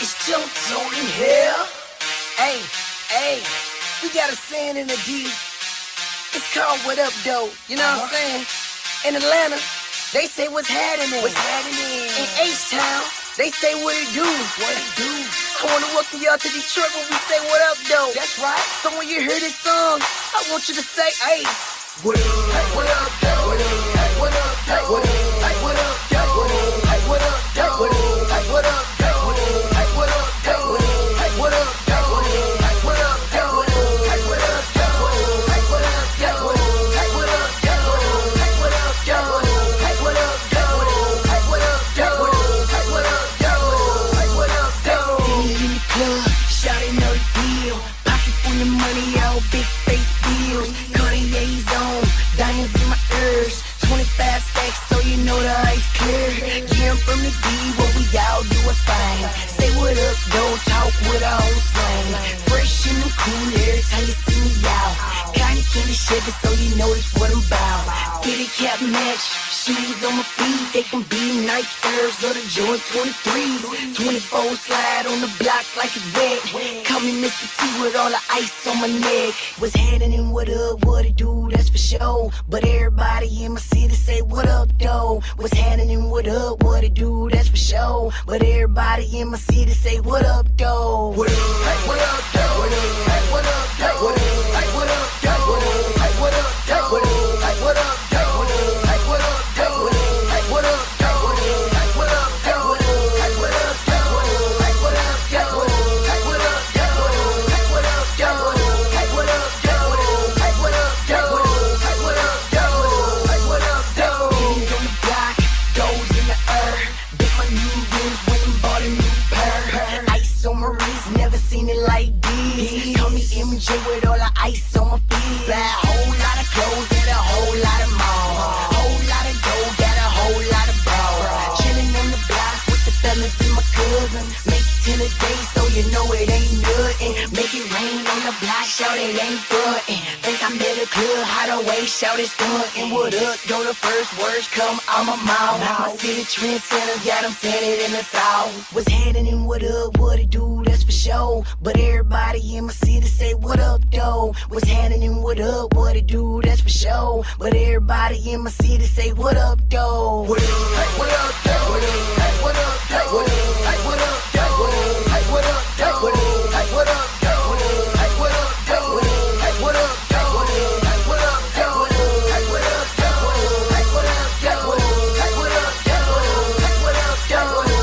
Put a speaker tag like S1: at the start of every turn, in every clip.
S1: It's junk zone in here. Hey, hey, we got a saying in the D. It's called what up, though. You know what I'm saying? In Atlanta, they say what's happening. What's happening? In H-Town, they say what it do. What it do? I wanna welcome y'all to Detroit when we say what up, though. That's right. So when you hear this song, I want you to say, hey, what up? Hey, what up, though? What up? Hey, what up, though? What up? Hey, what up, though? What up? Hey, what up, though? What up? Hey, what up, though? What up? Hey, what up, though? What up? Hey, what up, though? What up? Hey, what up, though? What up? Hey, what up, though? Hey, what up, though? What up? Hey, what up, though? Hey, what up, though? Hey, what up, though? Hey, what up, though? Hey, what up, though? Hey, what up, though? See me in the club, shawty know the deal. Pocket full of money, all big face bills. Cartier's on, diamonds in my ears. 25 stacks, so you know the ice clear. Yeah, I'm from the D, what we all do it fine. Say what up, don't talk with our own slang. Fresh and I'm cool every time you see me out. Cotton candy Chevy, so you know it's what I'm about. Fitted cap match, shoes on my feet. They can be Nike Airs or the Jordan 23s. 24 slide on the block like it's wet. Call me Mr. T with all the ice on my neck. What's happening, what up, what it do, that's for sure. But everybody in my city say what up, though. What's happening, what up, what it do, that's for sure. But everybody in my city say what up, though. What up, hey, what up, though? What up, hey, what up, though? What up, hey, what up, though? What up, hey, what up, though? What up, hey, what up, though? What up, hey, what up, though? What up, hey, what up, though? What up, hey, what up, though? What up, hey, what up, though? What up, hey, what up, though? What up, hey, what up, though? Hey, what up, though? Hey, what up, though? Hey, what up, though? Hey, what up, though? Hey, what up, though? Feet on the block, goes in the air. Bit my new rims when I bought a new pair. Ice on my wrist, never seen it like this. Call me MJ with all the ice on my feet. Buy a whole lot of clothes at a whole lot of malls. Whole lot of dough, got a whole lot of bras. Chilling on the block with the fellas and my cousins. Make 10 a day, so you know it ain't nothing. Make it rain on the block, shout it ain't frontin'. Think I'm at a club, hide away, shout it stuntin'. What up, go the first words come out my mouth. My city trendsetters got them saying it in the south. What's happening, what up, what it do, that's for sure. But everybody in my city say what up, though. What's happening, what up, what it do, that's for sure. But everybody in my city say what up, though. What up, hey, what up, though? What up, hey, what up, though? What up, hey, what up, though? What up, hey, what up, though? What up, hey, what up, though? What up, hey, what up, though? What up, hey, what up, though? What up, hey, what up, though? What up, hey, what up, though? What up, hey, what up, though? What up, hey, what up, though? Hey, what up,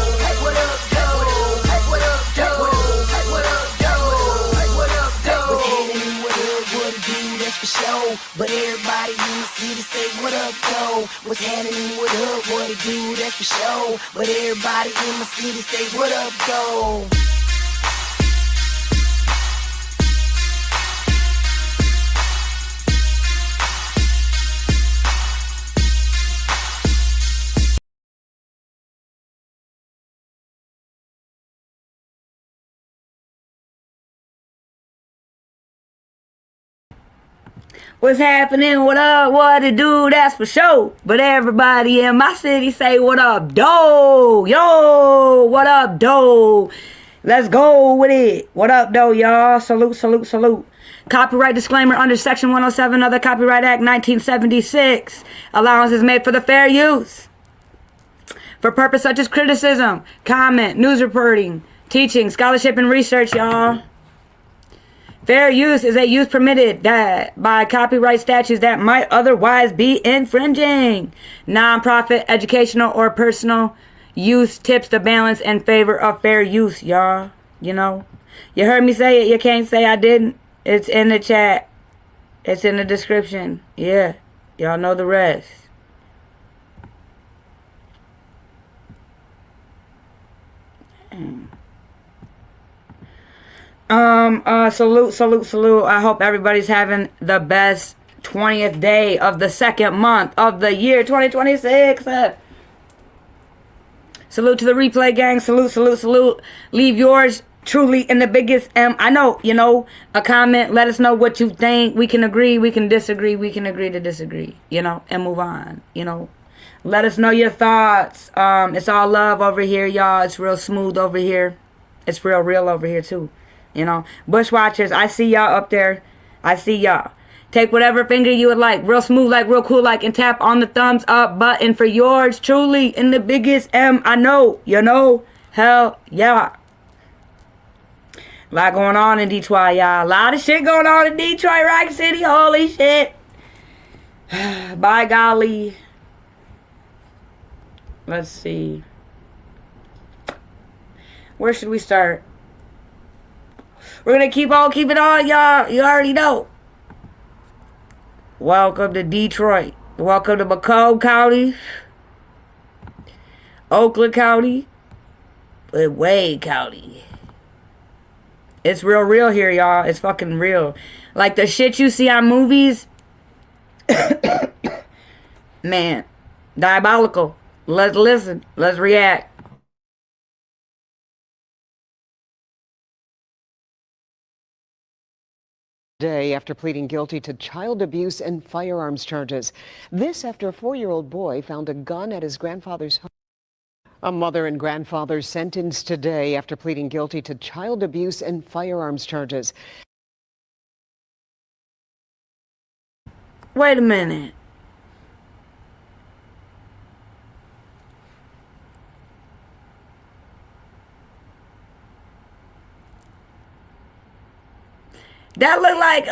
S1: though? Hey, what up, though? Hey, what up, though? Hey, what up, though? Hey, what up, though? What's happening, what up, what it do, that's for sure. But everybody in the city say what up, though. What's happening, what up, what it do, that's for sure. But everybody in my city say what up, though.
S2: What's happening? What up? What it do? That's for sure. But everybody in my city say what up, doe? Yo, what up, doe? Let's go with it. What up, doe, y'all? Salute, salute, salute. Copyright disclaimer under Section 107 of the Copyright Act 1976. Allowance is made for the fair use. For purpose such as criticism, comment, news reporting, teaching, scholarship, and research, y'all. Fair use is a use permitted by copyright statutes that might otherwise be infringing. Non-profit, educational, or personal use tips the balance in favor of fair use, y'all. You know, you heard me say it. You can't say I didn't. It's in the chat. It's in the description. Yeah, y'all know the rest. Salute, salute, salute. I hope everybody's having the best 20th day of the second month of the year 2026. Salute to the replay gang. Salute, salute, salute. Leave yours truly in the biggest I know, you know, a comment. Let us know what you think. We can agree, we can disagree, we can agree to disagree, you know, and move on, you know. Let us know your thoughts. It's all love over here, y'all. It's real smooth over here. It's real over here too. You know, Bushwatchers, I see y'all up there. I see y'all. Take whatever finger you would like, real smooth like, real cool like, and tap on the thumbs up button for yours truly in the biggest M I know. You know, hell yeah. A lot going on in Detroit, y'all. A lot of shit going on in Detroit, Rock City. Holy shit. By golly. Let's see. Where should we start? We're gonna keep it on, y'all. You already know. Welcome to Detroit. Welcome to Macomb County. Oakland County. And Wade County. It's real here, y'all. It's fucking real. Like the shit you see on movies. Man. Diabolical. Let's listen. Let's react.
S3: Day after pleading guilty to child abuse and firearms charges. This after a 4-year-old boy found a gun at his grandfather's home. A mother and grandfather sentenced today after pleading guilty to child abuse and firearms charges.
S2: Wait a minute. That looked like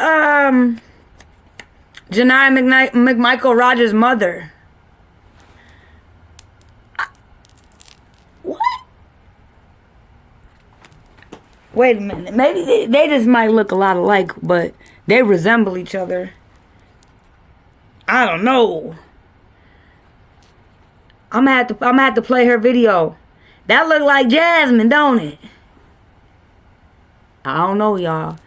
S2: Janai McMichael Rogers' mother. What? Wait a minute. Maybe they just might look a lot alike, but they resemble each other. I don't know. I'm gonna have to play her video. That look like Jasmine, don't it? I don't know, y'all.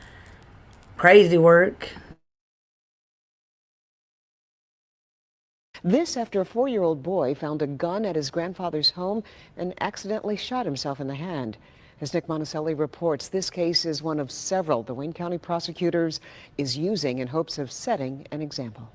S2: Crazy work.
S3: This after a 4-year-old boy found a gun at his grandfather's home and accidentally shot himself in the hand. As Nick Monticelli reports, this case is one of several the Wayne County prosecutors is using in hopes of setting an example.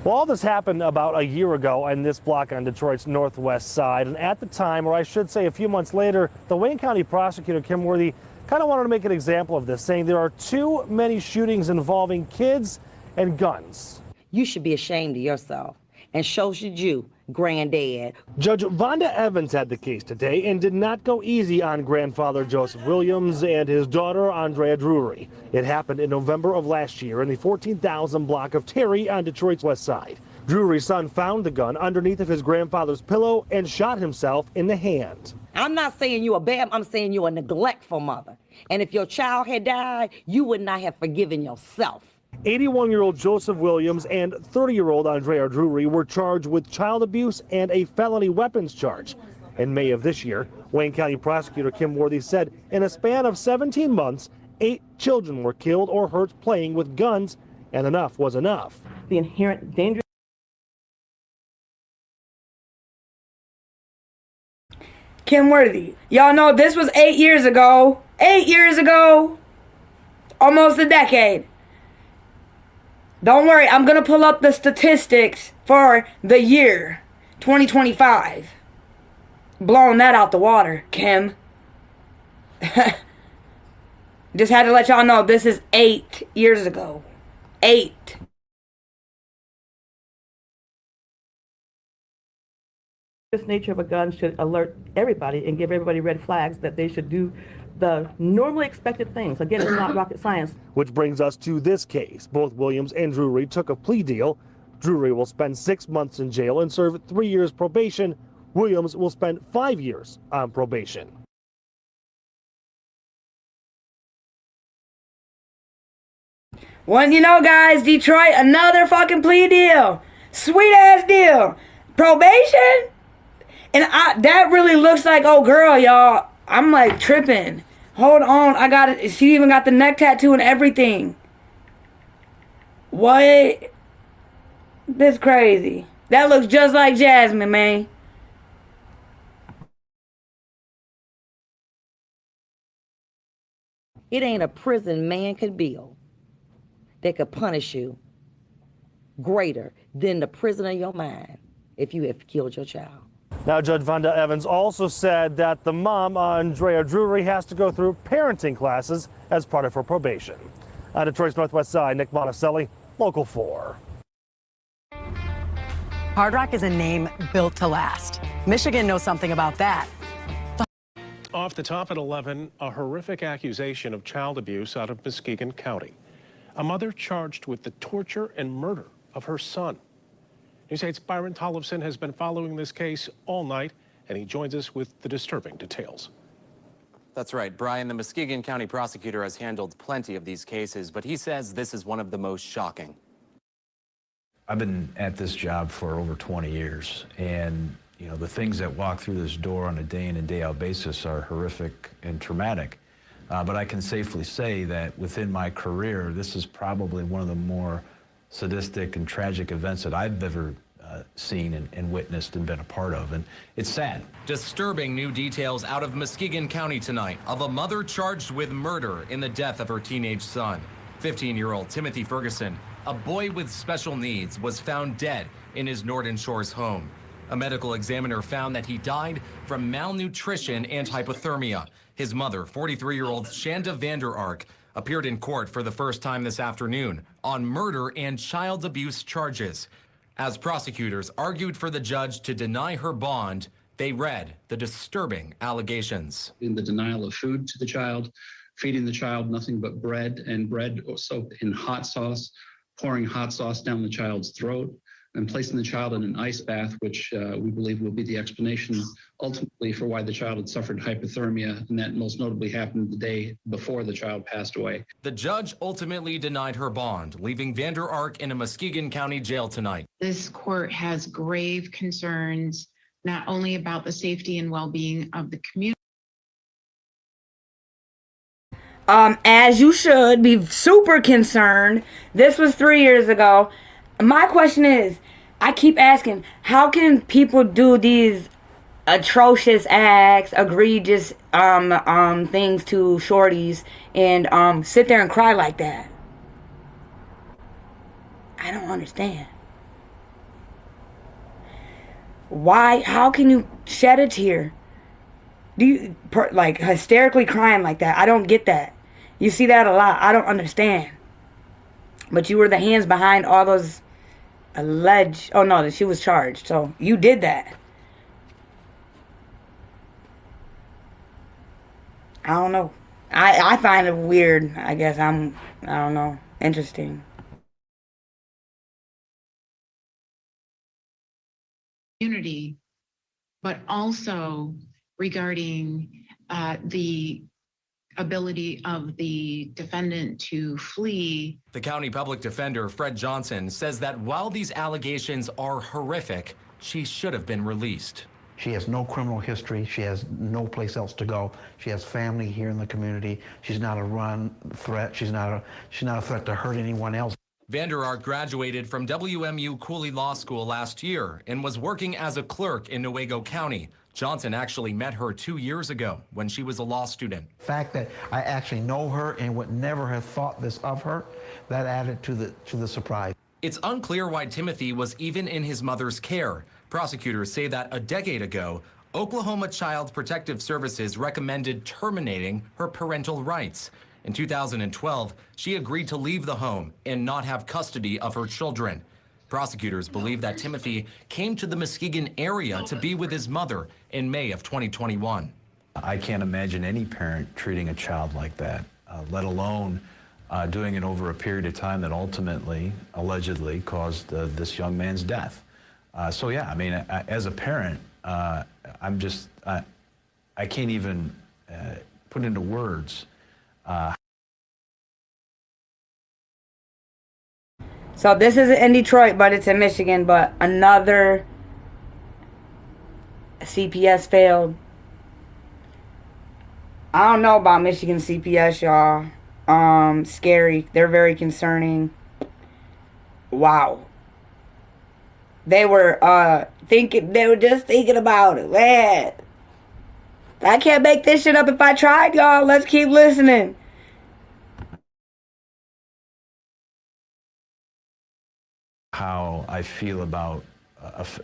S4: Well, all this happened about a year ago in this block on Detroit's northwest side. And at the time, or I should say a few months later, the Wayne County prosecutor, Kim Worthy, kind of wanted to make an example of this, saying there are too many shootings involving kids and guns.
S5: You should be ashamed of yourself, and so should you, granddad.
S4: Judge Vonda Evans had the case today and did not go easy on grandfather Joseph Williams and his daughter Andrea Drury. It happened in November of last year in the 14,000 block of Terry on Detroit's west side. Drury's son found the gun underneath of his grandfather's pillow and shot himself in the hand.
S5: I'm not saying you're a bad, I'm saying you're a neglectful mother. And if your child had died, you would not have forgiven yourself.
S4: 81-year-old Joseph Williams and 30-year-old Andrea Drury were charged with child abuse and a felony weapons charge. In May of this year, Wayne County prosecutor Kim Worthy said in a span of 17 months, 8 children were killed or hurt playing with guns, and enough was enough.
S6: The inherent danger.
S2: Kim Worthy. Y'all know this was 8 years ago. 8 years ago. Almost a decade. Don't worry, I'm going to pull up the statistics for the year 2025. Blowing that out the water, Kim. Just had to let y'all know this is 8 years ago. 8.
S6: This nature of a gun should alert everybody and give everybody red flags that they should do the normally expected things. Again, it's not rocket science.
S4: Which brings us to this case. Both Williams and Drury took a plea deal. Drury will spend 6 months in jail and serve 3 years probation. Williams will spend 5 years on probation.
S2: Well, you know, guys, Detroit, another fucking plea deal. Sweet ass deal. Probation? And that really looks like, oh girl, y'all. I'm like tripping. Hold on, I got it. She even got the neck tattoo and everything. What? This crazy. That looks just like Jasmine, man.
S5: It ain't a prison man could build that could punish you greater than the prison of your mind if you have killed your child.
S4: Now, Judge Vonda Evans also said that the mom, Andrea Drury, has to go through parenting classes as part of her probation. On Detroit's Northwest Side, Nick Monticelli, Local 4.
S7: Hard Rock is a name built to last. Michigan knows something about that.
S8: Off the top at 11, a horrific accusation of child abuse out of Muskegon County. A mother charged with the torture and murder of her son. News 8's Byron Tollefson has been following this case all night, and he joins us with the disturbing details.
S9: That's right, Brian. The Muskegon County prosecutor has handled plenty of these cases, but he says this is one of the most shocking.
S10: I've been at this job for over 20 years, and the things that walk through this door on a day in and day out basis are horrific and traumatic. But I can safely say that within my career, this is probably one of the more sadistic and tragic events that I've ever seen and witnessed and been a part of, and it's sad.
S9: Disturbing new details out of Muskegon County tonight of a mother charged with murder in the death of her teenage son. 15-year-old Timothy Ferguson, a boy with special needs, was found dead in his Norton Shores home. A medical examiner found that he died from malnutrition and hypothermia. His mother, 43-year-old Shanda Vander Ark, appeared in court for the first time this afternoon on murder and child abuse charges. As prosecutors argued for the judge to deny her bond, they read the disturbing allegations.
S11: In the denial of food to the child, feeding the child nothing but bread, and bread soaked in hot sauce, pouring hot sauce down the child's throat, and placing the child in an ice bath, which we believe will be the explanation ultimately for why the child had suffered hypothermia, and that most notably happened the day before the child passed away.
S9: The judge ultimately denied her bond, leaving Vander Ark in a Muskegon County jail tonight.
S12: This court has grave concerns, not only about the safety and well-being of the community.
S2: As you should be super concerned. This was 3 years ago. My question is, I keep asking, how can people do these atrocious acts, egregious things to shorties and sit there and cry like that? I don't understand. Why? How can you shed a tear? Do you like hysterically crying like that? I don't get that. You see that a lot. I don't understand. But you were the hands behind all those alleged. Oh no, she was charged. So you did that. I don't know. I find it weird. I guess I don't know. Interesting.
S12: Community, but also regarding the ability of the defendant to flee.
S9: The county public defender, Fred Johnson, says that while these allegations are horrific, she should have been released.
S13: She has no criminal history. She has no place else to go. She has family here in the community. She's not a run threat. She's not a threat to hurt anyone else.
S9: Vander Ark graduated from WMU Cooley Law School last year and was working as a clerk in Newaygo County. Johnson actually met her 2 years ago when she was a law student.
S13: The fact that I actually know her and would never have thought this of her, that added to the surprise.
S9: It's unclear why Timothy was even in his mother's care. Prosecutors say that a decade ago, Oklahoma Child Protective Services recommended terminating her parental rights. In 2012, she agreed to leave the home and not have custody of her children. Prosecutors believe that Timothy came to the Muskegon area to be with his mother in May of 2021.
S10: I can't imagine any parent treating a child like that, let alone doing it over a period of time that ultimately, allegedly, caused this young man's death. So yeah, I mean, as a parent, I can't even put into words.
S2: So this isn't in Detroit, but it's in Michigan. But another CPS failed. I don't know about Michigan CPS, y'all. Scary. They're very concerning. Wow. They were just thinking about it. Man, I can't make this shit up if I tried, y'all. Let's keep listening.
S10: How I feel about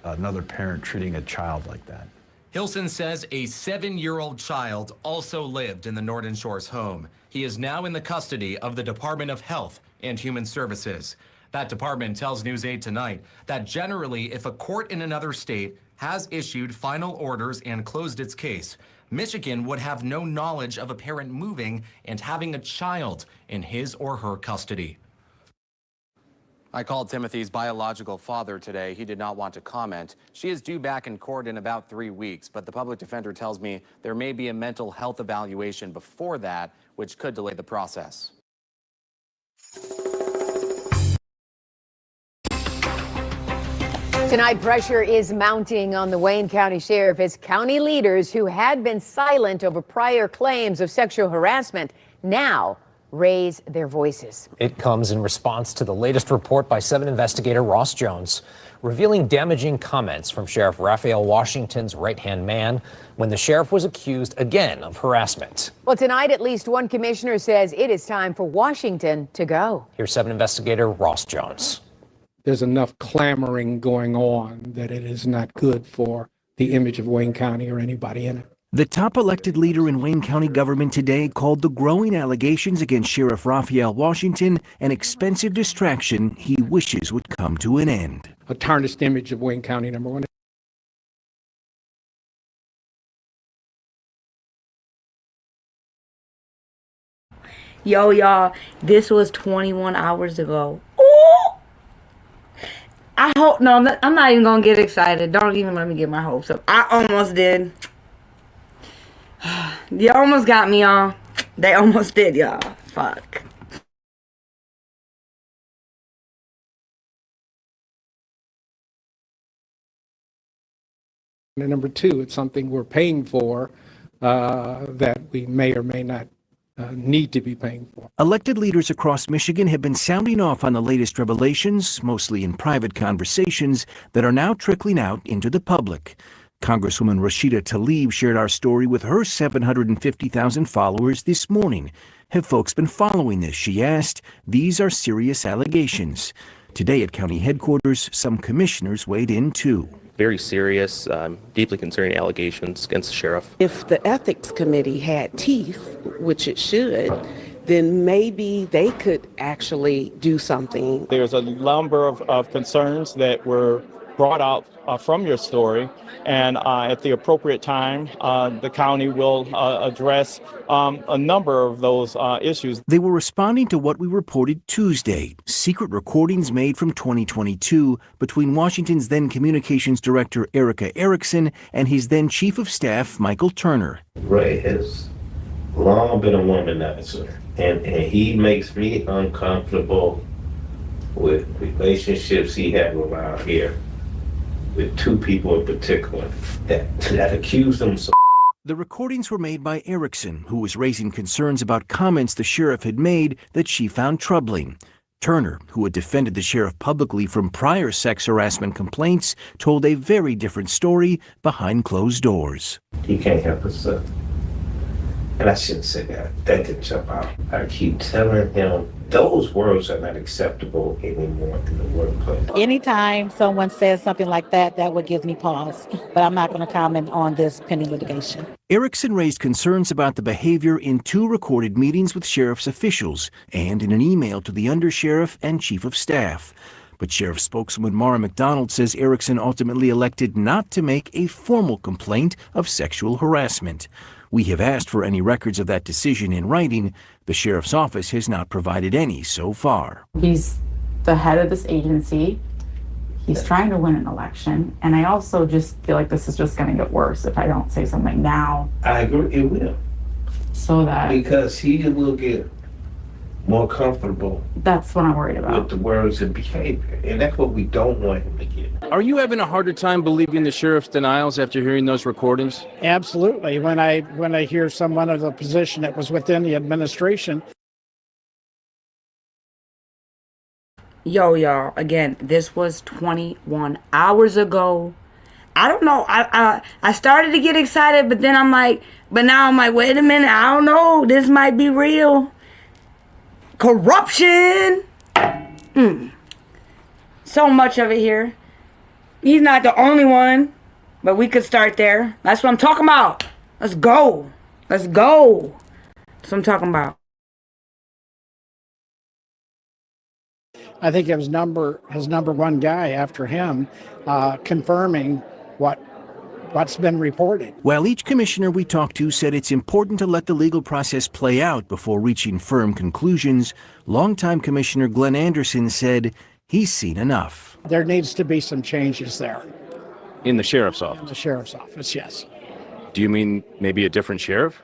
S10: another parent treating a child like that.
S9: Hilson says a 7-year-old child also lived in the Norton Shores home. He is now in the custody of the Department of Health and Human Services. That department tells News 8 Tonight that generally, if a court in another state has issued final orders and closed its case, Michigan would have no knowledge of a parent moving and having a child in his or her custody. I called Timothy's biological father today. He did not want to comment. She is due back in court in about 3 weeks, but the public defender tells me there may be a mental health evaluation before that, which could delay the process.
S14: Tonight, pressure is mounting on the Wayne County Sheriff as county leaders who had been silent over prior claims of sexual harassment now raise their voices.
S15: It comes in response to the latest report by 7 investigator Ross Jones, revealing damaging comments from Sheriff Raphael Washington's right-hand man when the sheriff was accused again of harassment.
S14: Well, tonight, at least one commissioner says it is time for Washington to go.
S15: Here's 7 investigator Ross Jones.
S16: There's enough clamoring going on that it is not good for the image of Wayne County or anybody in it.
S17: The top elected leader in Wayne County government today called the growing allegations against Sheriff Raphael Washington an expensive distraction he wishes would come to an end.
S16: A tarnished image of Wayne County, number one.
S2: Yo, y'all, this was 21 hours ago. Ooh! I hope, no, I'm not even going to get excited. Don't even let me get my hopes up. I almost did. You almost got me, y'all. They almost did, y'all. Fuck.
S16: And number two, it's something we're paying for that we may or may not need to be paying for.
S17: Elected leaders across Michigan have been sounding off on the latest revelations, mostly in private conversations, that are now trickling out into the public. Congresswoman Rashida Tlaib shared our story with her 750,000 followers this morning. Have folks been following this? She asked. These are serious allegations. Today at county headquarters, some commissioners weighed in too.
S18: Very serious, deeply concerning allegations against the sheriff.
S19: If the ethics committee had teeth, which it should, then maybe they could actually do something.
S20: There's a number of concerns that were brought out from your story, and at the appropriate time, the county will address a number of those issues.
S17: They were responding to what we reported Tuesday, secret recordings made from 2022 between Washington's then communications director Erica Erickson and his then chief of staff Michael Turner.
S21: Ray has long been a womanizer, and he makes me uncomfortable with relationships he had around here with 2 people in particular that accused him.
S17: The recordings were made by Erickson, who was raising concerns about comments the sheriff had made that she found troubling. Turner, who had defended the sheriff publicly from prior sex harassment complaints, told a very different story behind closed doors.
S21: He can't help himself. And I shouldn't say that. That didn't jump out. I keep telling him those words are not acceptable anymore in the workplace.
S22: Anytime someone says something like that, that would give me pause. But I'm not going to comment on this pending litigation.
S17: Erickson raised concerns about the behavior in 2 recorded meetings with sheriff's officials and in an email to the undersheriff and chief of staff. But Sheriff spokeswoman Mara McDonald says Erickson ultimately elected not to make a formal complaint of sexual harassment. We have asked for any records of that decision in writing. The sheriff's office has not provided any so far.
S23: He's the head of this agency. He's trying to win an election. And I also just feel like this is just going to get worse if I don't say something now.
S21: I agree, it will.
S23: So that...
S21: Because he will get more comfortable.
S23: That's what I'm worried about.
S21: With the words and behavior. And that's what we don't want him to get.
S24: Are you having a harder time believing the sheriff's denials after hearing those recordings?
S25: Absolutely. When I hear someone of the position that was within the administration.
S2: Yo, y'all, again, this was 21 hours ago. I don't know. I started to get excited, but then now I'm like, wait a minute. I don't know. This might be real. Corruption. So much of it here. He's not the only one, but we could start there. That's what I'm talking about. Let's go. Let's go. That's what I'm talking about.
S25: I think his number one guy after him, confirming what's been reported.
S17: While each commissioner we talked to said it's important to let the legal process play out before reaching firm conclusions, longtime Commissioner Glenn Anderson said he's seen enough.
S25: There needs to be some changes there.
S24: In the sheriff's office?
S25: In the sheriff's office, yes.
S24: Do you mean maybe a different sheriff?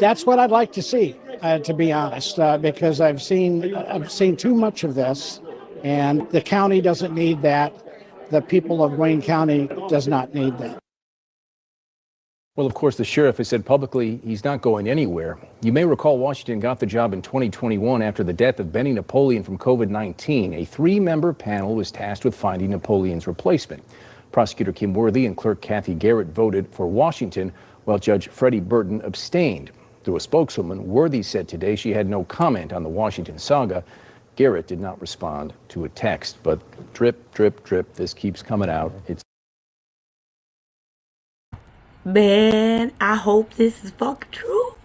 S25: That's what I'd like to see, to be honest, because I've seen too much of this, and the county doesn't need that. The people of Wayne County does not need that.
S1: Well, of course, the sheriff has said publicly he's not going anywhere. You may recall Washington got the job in 2021 after the death of Benny Napoleon from COVID-19. A 3-member panel was tasked with finding Napoleon's replacement. Prosecutor Kim Worthy and clerk Kathy Garrett voted for Washington, while Judge Freddie Burton abstained. Through a spokeswoman, Worthy said today she had no comment on the Washington saga. Garrett did not respond to a text, but drip, drip, drip, this keeps coming out.
S2: Man, I hope this is fucking true.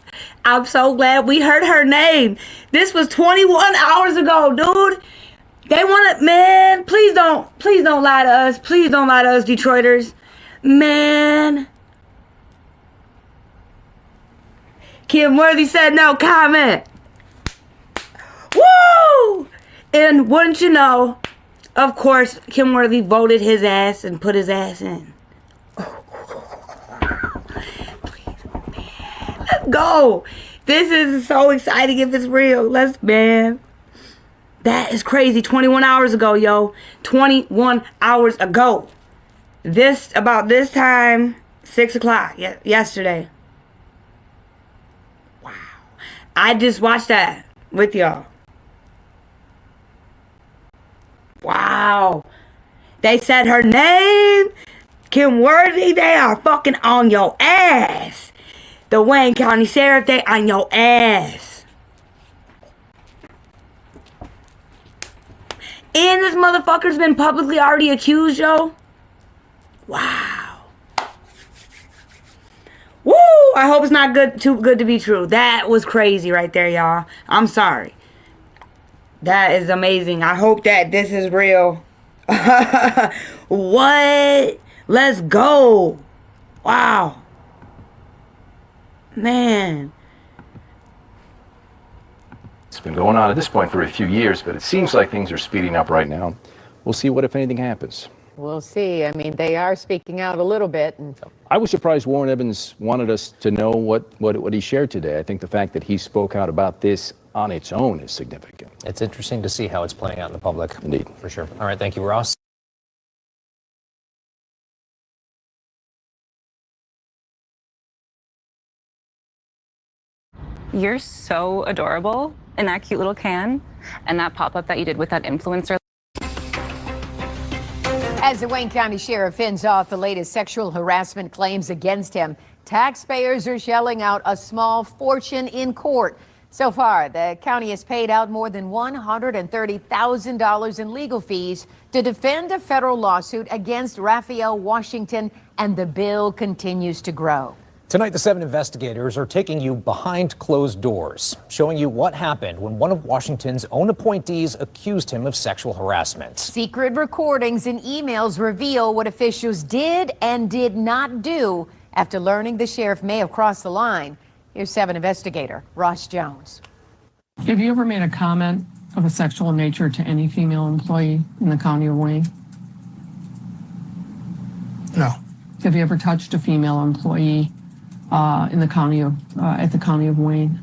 S2: I'm so glad we heard her name. This was 21 hours ago, dude. They want to, man, please don't lie to us. Please don't lie to us, Detroiters. Man. Kim Worthy said no comment. Woo! And wouldn't you know, of course, Kim Worthy voted his ass and put his ass in. Let's go. This is so exciting if it's real. Man. That is crazy. 21 hours ago, yo. 21 hours ago. About this time, 6 o'clock yesterday. Wow. I just watched that with y'all. Wow. They said her name. Kim Worthy, they are fucking on your ass. The Wayne County Sheriff, they on your ass. And this motherfucker's been publicly already accused, yo. Wow. Woo! I hope it's not too good to be true. That was crazy right there, y'all. I'm sorry. That is amazing. I hope that this is real. What? Let's go. Wow. Man.
S1: It's been going on at this point for a few years, but it seems like things are speeding up right now. We'll see what, if anything, happens.
S14: We'll see. I mean, they are speaking out a little bit.
S1: I was surprised Warren Evans wanted us to know what he shared today. I think the fact that he spoke out about this on its own is significant.
S15: It's interesting to see how it's playing out in the public.
S1: Indeed.
S15: For sure. All right. Thank you, Ross.
S3: You're so adorable in that cute little can, and that pop-up that you did with that influencer.
S14: As the Wayne County Sheriff ends off the latest sexual harassment claims against him, taxpayers are shelling out a small fortune in court. So far, the county has paid out more than $130,000 in legal fees to defend a federal lawsuit against Raphael Washington, and the bill continues to grow.
S15: Tonight, the 7 investigators are taking you behind closed doors, showing you what happened when one of Washington's own appointees accused him of sexual harassment.
S14: Secret recordings and emails reveal what officials did and did not do after learning the sheriff may have crossed the line. Here's 7 investigator Ross Jones.
S4: Have you ever made a comment of a sexual nature to any female employee in the county of Wayne?
S5: No.
S4: Have you ever touched a female employee in the county of at the county of Wayne?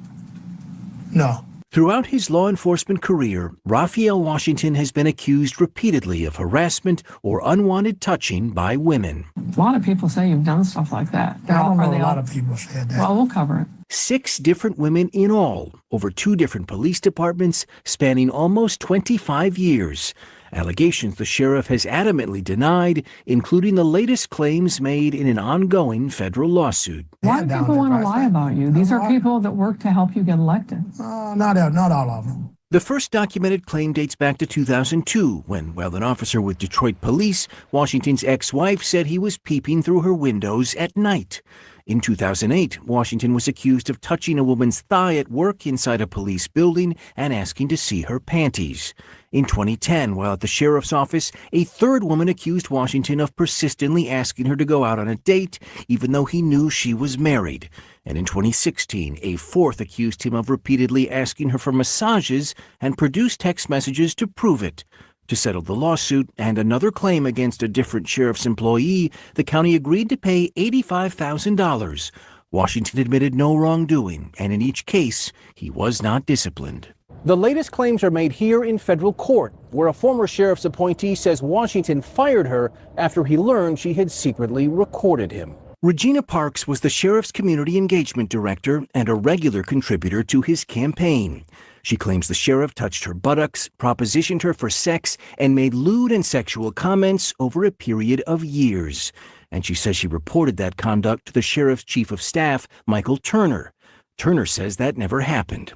S5: No.
S17: Throughout his law enforcement career, Raphael Washington has been accused repeatedly of harassment or unwanted touching by women.
S4: A lot of people say you've done stuff like that.
S5: I don't know a lot of people said that.
S4: Well, we'll cover it.
S17: 6 different women in all, over 2 different police departments, spanning almost 25 years. Allegations the sheriff has adamantly denied, including the latest claims made in an ongoing federal lawsuit.
S4: Why do people want to lie about you? These are people that work to help you get elected.
S5: Not all of them.
S17: The first documented claim dates back to 2002 when, while an officer with Detroit police, Washington's ex-wife said he was peeping through her windows at night. In 2008, Washington was accused of touching a woman's thigh at work inside a police building and asking to see her panties. In 2010, while at the sheriff's office, a third woman accused Washington of persistently asking her to go out on a date, even though he knew she was married. And in 2016, a fourth accused him of repeatedly asking her for massages and produced text messages to prove it. To settle the lawsuit and another claim against a different sheriff's employee, the county agreed to pay $85,000. Washington admitted no wrongdoing, and in each case, he was not disciplined.
S1: The latest claims are made here in federal court, where a former sheriff's appointee says Washington fired her after he learned she had secretly recorded him.
S17: Regina Parks was the sheriff's community engagement director and a regular contributor to his campaign. She claims the sheriff touched her buttocks, propositioned her for sex, and made lewd and sexual comments over a period of years. And she says she reported that conduct to the sheriff's chief of staff, Michael Turner. Turner says that never happened.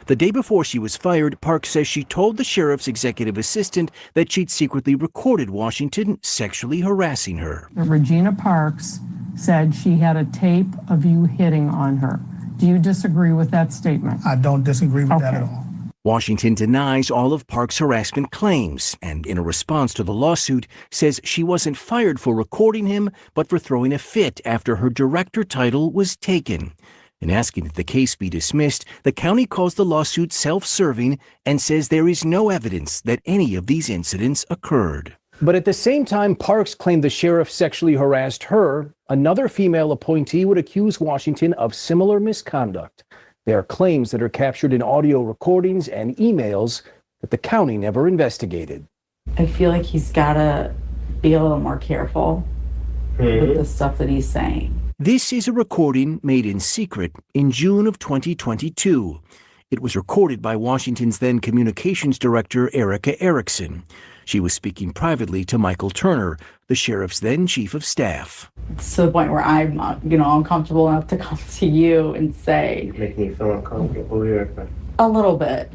S17: The day before she was fired, Parks says she told the sheriff's executive assistant that she'd secretly recorded Washington sexually harassing her.
S4: Regina Parks said she had a tape of you hitting on her. Do you disagree with that statement?
S5: I don't disagree with that at all.
S17: Washington denies all of Parks' harassment claims and, in a response to the lawsuit, says she wasn't fired for recording him, but for throwing a fit after her director title was taken. In asking that the case be dismissed, the county calls the lawsuit self-serving and says there is no evidence that any of these incidents occurred.
S1: But at the same time Parks claimed the sheriff sexually harassed her, another female appointee would accuse Washington of similar misconduct. There are claims that are captured in audio recordings and emails that the county never investigated.
S23: I feel like he's got to be a little more careful with the stuff that he's saying.
S17: This is a recording made in secret in June of 2022. It was recorded by Washington's then communications director, Erica Erickson. She was speaking privately to Michael Turner, the sheriff's then chief of staff.
S23: It's to the point where I'm, uncomfortable enough to come to you and say.
S21: Make me feel uncomfortable, Erica.
S23: A little bit.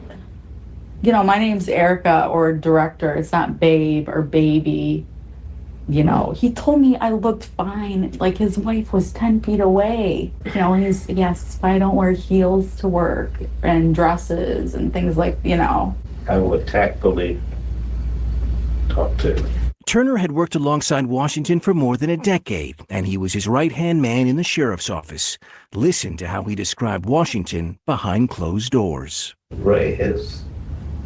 S23: My name's Erica or director. It's not babe or baby. He told me I looked fine, like his wife was 10 feet away. And he asks if I don't wear heels to work and dresses and things like,
S21: I would tactfully talk to him.
S17: Turner had worked alongside Washington for more than a decade, and he was his right-hand man in the sheriff's office. Listen to how he described Washington behind closed doors.
S21: Ray has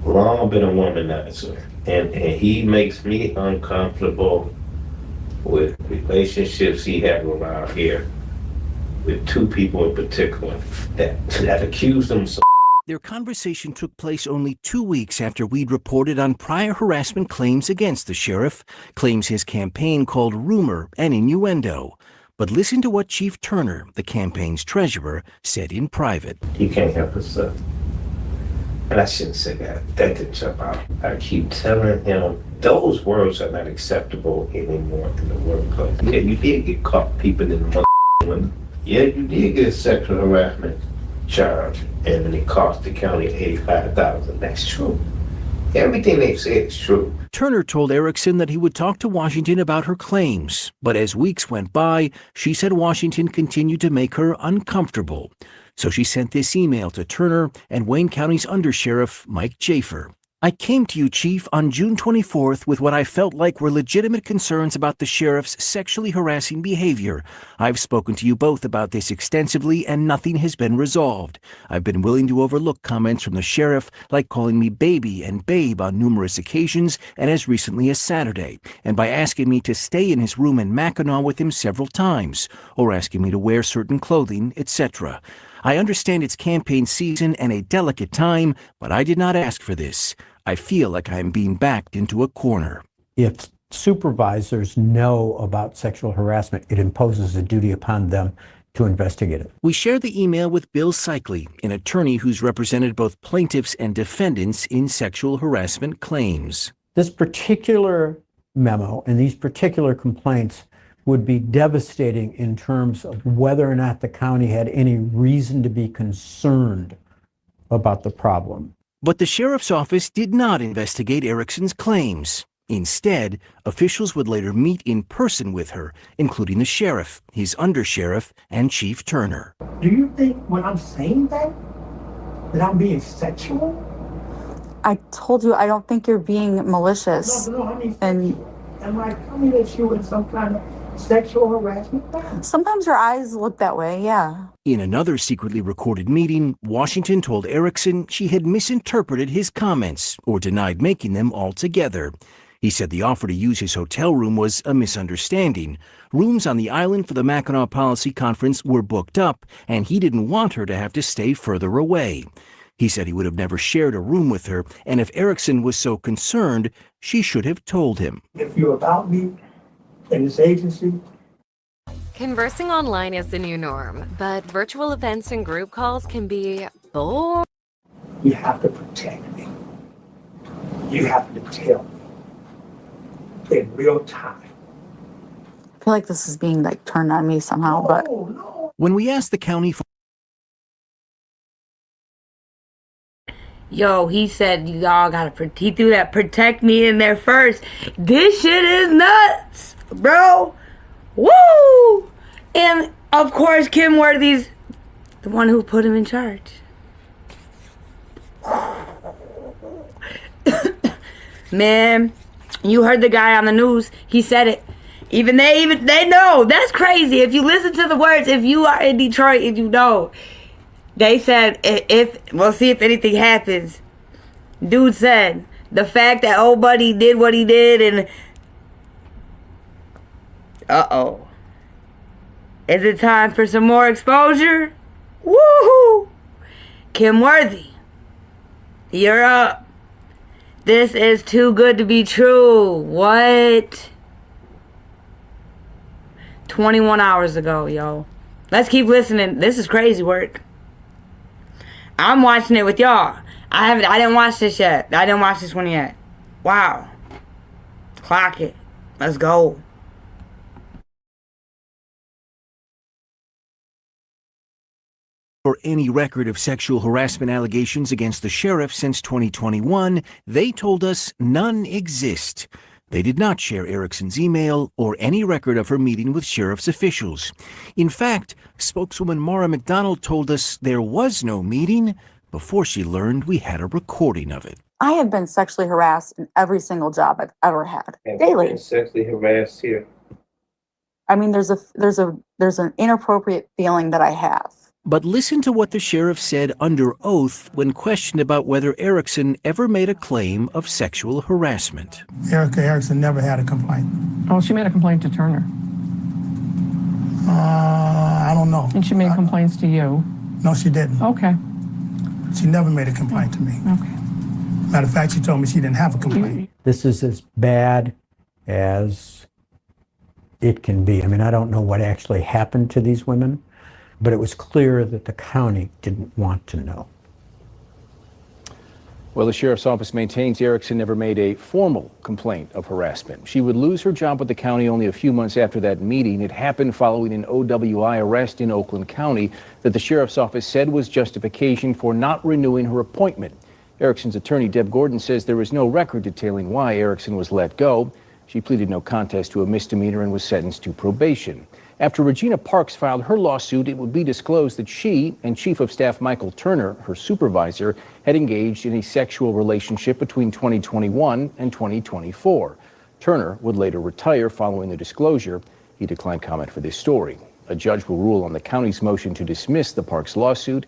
S21: long been a womanizer, and he makes me uncomfortable with relationships he had around here with two people in particular that accused him.
S17: Their conversation took place only 2 weeks after we'd reported on prior harassment claims against the sheriff, claims his campaign called rumor and innuendo. But listen to what Chief Turner, the campaign's treasurer, said in private.
S21: He can't help himself. And I shouldn't say that. That didn't jump out. I keep telling him those words are not acceptable anymore in the workplace. Yeah, you did get caught peeping in the window. Yeah, you did get a sexual harassment charge, and then it cost the county $85,000. That's true. Everything they've said is true.
S17: Turner told Erickson that he would talk to Washington about her claims, but as weeks went by, she said Washington continued to make her uncomfortable. So she sent this email to Turner and Wayne County's undersheriff, Mike Jafer. I came to you, Chief, on June 24th with what I felt like were legitimate concerns about the sheriff's sexually harassing behavior. I've spoken to you both about this extensively, and nothing has been resolved. I've been willing to overlook comments from the sheriff, like calling me baby and babe on numerous occasions, and as recently as Saturday, and by asking me to stay in his room in Mackinac with him several times, or asking me to wear certain clothing, etc. I understand it's campaign season and a delicate time, but I did not ask for this. I feel like I am being backed into a corner.
S6: If supervisors know about sexual harassment, it imposes a duty upon them to investigate it.
S17: We share the email with Bill Cycli, an attorney who's represented both plaintiffs and defendants in sexual harassment claims.
S6: This particular memo and these particular complaints would be devastating in terms of whether or not the county had any reason to be concerned about the problem.
S17: But the sheriff's office did not investigate Erickson's claims. Instead, officials would later meet in person with her, including the sheriff, his undersheriff, and Chief Turner.
S7: Do you think when I'm saying that I'm being sexual?
S23: I told you I don't think you're being malicious.
S7: No, I mean, am I coming at you in some kind of sexual harassment?
S23: Sometimes your eyes look that way, yeah.
S17: In another secretly recorded meeting, Washington told Erickson she had misinterpreted his comments or denied making them altogether. He said the offer to use his hotel room was a misunderstanding. Rooms on the island for the Mackinac Policy Conference were booked up, and he didn't want her to have to stay further away. He said he would have never shared a room with her, and if Erickson was so concerned, she should have told him.
S7: If you're about me in this agency.
S8: Conversing online is the new norm, but virtual events and group calls can be boring.
S7: You have to protect me. You have to tell me in real time.
S23: I feel like this is being like turned on me somehow, but
S17: when we asked the county for
S2: Yo, he said y'all gotta, he threw that protect me in there first. This shit is nuts, bro. Woo! And of course, Kim Worthy's the one who put him in charge. Man, you heard the guy on the news. He said it. They know. That's crazy. If you listen to the words, if you are in Detroit and you know, they said if we'll see if anything happens. Dude said the fact that old buddy did what he did and is it time for some more exposure? Woohoo! Kim Worthy, you're up. This is too good to be true. What? 21 hours ago, yo. Let's keep listening. This is crazy work. I'm watching it with y'all. I didn't watch this yet. I didn't watch this one yet. Wow. Clock it. Let's go.
S17: For any record of sexual harassment allegations against the sheriff since 2021, they told us none exist. They did not share Erickson's email or any record of her meeting with sheriff's officials. In fact, spokeswoman Maura McDonald told us there was no meeting before she learned we had a recording of it.
S23: I have been sexually harassed in every single job I've ever had. Daily.
S21: Been sexually harassed here.
S23: I mean, there's an inappropriate feeling that I have.
S17: But listen to what the sheriff said under oath when questioned about whether Erickson ever made a claim of sexual harassment.
S5: Erica Erickson never had a complaint.
S4: Oh, she made a complaint to Turner.
S5: I don't know.
S4: And she made complaints to you?
S5: No, she didn't.
S4: Okay.
S5: She never made a complaint to me.
S4: Okay.
S5: Matter of fact, she told me she didn't have a complaint.
S6: This is as bad as it can be. I mean, I don't know what actually happened to these women, but it was clear that the county didn't want to know.
S1: Well, the sheriff's office maintains Erickson never made a formal complaint of harassment. She would lose her job with the county only a few months after that meeting. It happened following an OWI arrest in Oakland County that the sheriff's office said was justification for not renewing her appointment. Erickson's attorney, Deb Gordon, says there is no record detailing why Erickson was let go. She pleaded no contest to a misdemeanor and was sentenced to probation. After Regina Parks filed her lawsuit, it would be disclosed that she and Chief of Staff Michael Turner, her supervisor, had engaged in a sexual relationship between 2021 and 2024. Turner would later retire following the disclosure. He declined comment for this story. A judge will rule on the county's motion to dismiss the Parks lawsuit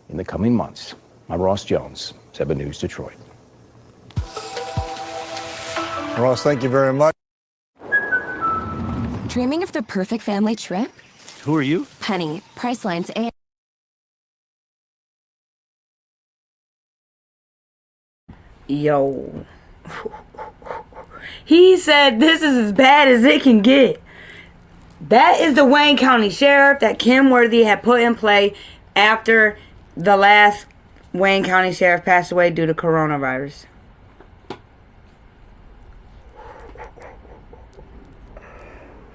S1: in the coming months. I'm Ross Jones, 7 News Detroit.
S11: Ross, thank you very much.
S12: Dreaming of the perfect family trip?
S17: Who are you?
S12: Penny, Priceline's and...
S2: Yo. He said this is as bad as it can get. That is the Wayne County Sheriff that Kim Worthy had put in play after the last Wayne County Sheriff passed away due to coronavirus.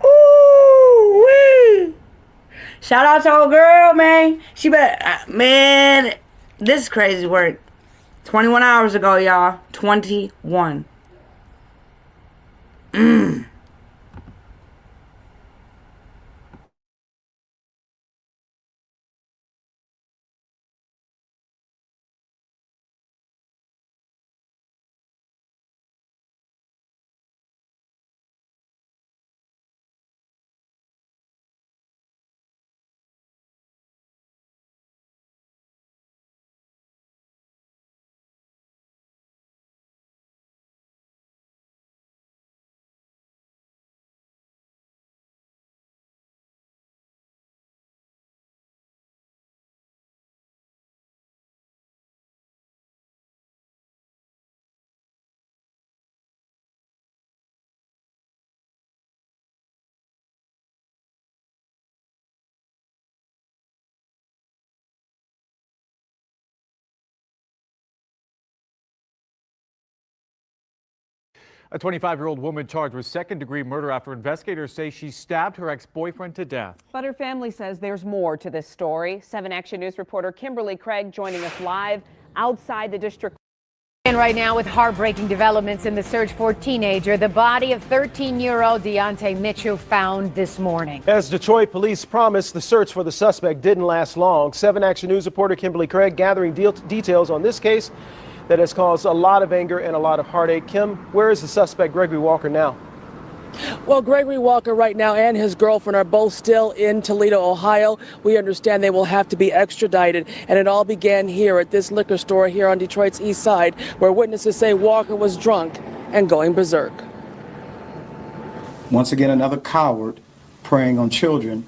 S2: Ooh-wee. Shout out to old girl, man. Man, this is crazy work. 21 hours ago, y'all. 21.
S9: A 25-year-old woman charged with second-degree murder after investigators say she stabbed her ex-boyfriend to death.
S10: But her family says there's more to this story. 7 Action News reporter Kimberly Craig joining us live outside the district.
S14: And right now with heartbreaking developments in the search for teenager, the body of 13-year-old Deontay Mitchell found this morning.
S13: As Detroit police promised, the search for the suspect didn't last long. 7 Action News reporter Kimberly Craig gathering details on this case that has caused a lot of anger and a lot of heartache. Kim, where is the suspect Gregory Walker now?
S16: Well, Gregory Walker right now and his girlfriend are both still in Toledo, Ohio. We understand they will have to be extradited, and it all began here at this liquor store here on Detroit's east side, where witnesses say Walker was drunk and going berserk.
S18: Once again, another coward preying on children,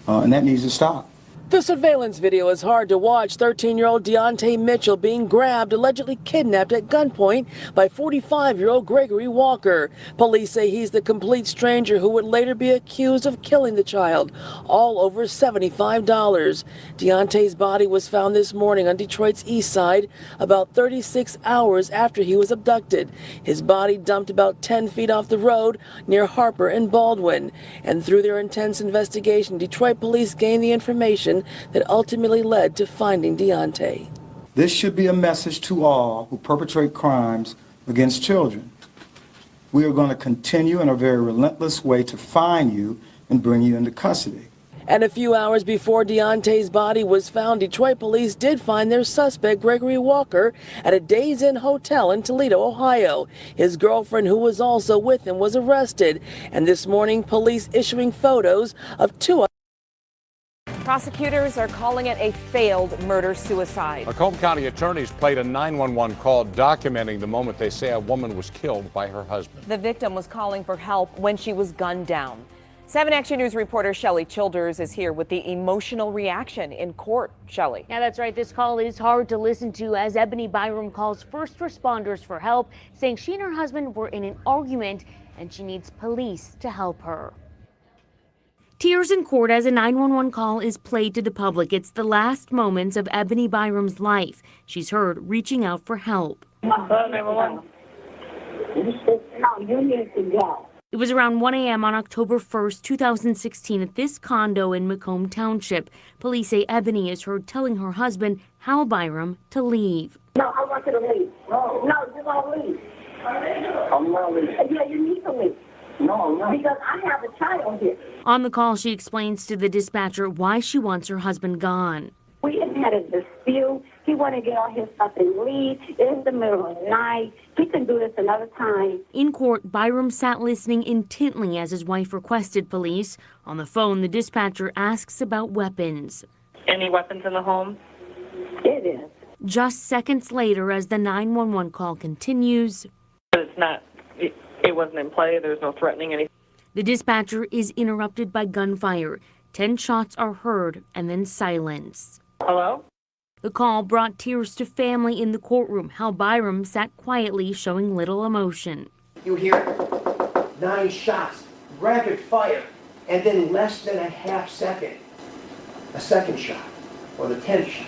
S18: and that needs to stop.
S16: The surveillance video is hard to watch. 13-year-old Deontay Mitchell being grabbed, allegedly kidnapped at gunpoint by 45-year-old Gregory Walker. Police say he's the complete stranger who would later be accused of killing the child, all over $75. Deontay's body was found this morning on Detroit's east side, about 36 hours after he was abducted. His body dumped about 10 feet off the road near Harper and Baldwin. And through their intense investigation, Detroit police gained the information that ultimately led to finding Deontay.
S18: This should be a message to all who perpetrate crimes against children. We are going to continue in a very relentless way to find you and bring you into custody.
S16: And a few hours before Deontay's body was found, Detroit police did find their suspect, Gregory Walker, at a Days Inn hotel in Toledo, Ohio. His girlfriend, who was also with him, was arrested. And this morning, police issuing photos of two.
S10: Prosecutors are calling it a failed murder-suicide.
S26: Macomb County attorneys played a 911 call documenting the moment they say a woman was killed by her husband.
S10: The victim was calling for help when she was gunned down. 7 Action News reporter Shelley Childers is here with the emotional reaction in court. Shelley.
S27: Yeah, that's right. This call is hard to listen to as Ebony Byram calls first responders for help, saying she and her husband were in an argument and she needs police to help her. Tears in court as a 911 call is played to the public. It's the last moments of Ebony Byram's life. She's heard reaching out for help.
S28: You need to go.
S27: It was around 1 a.m. on October 1st, 2016 at this condo in Macomb Township. Police say Ebony is heard telling her husband, Hal Byram, to leave.
S28: No, I want you to leave. No, you're going to leave. I'm not leaving. Yeah, you need to leave. No, because I have a child here.
S27: On the call, she explains to the dispatcher why she wants her husband gone.
S28: We had a dispute. He wanted to get on his stuff and leave. It's the middle of the night. He can do this another time.
S27: In court, Byram sat listening intently as his wife requested police. On the phone, the dispatcher asks about weapons.
S28: Any weapons in the home? It is.
S27: Just seconds later, as the 911 call continues.
S28: It's not. It wasn't in play. There's no threatening anything.
S27: The dispatcher is interrupted by gunfire. 10 shots are heard and then silence.
S28: Hello?
S27: The call brought tears to family in the courtroom. Hal Byram sat quietly, showing little emotion.
S29: You hear 9 shots, rapid fire, and then less than a half second, a second shot, or the 10th shot,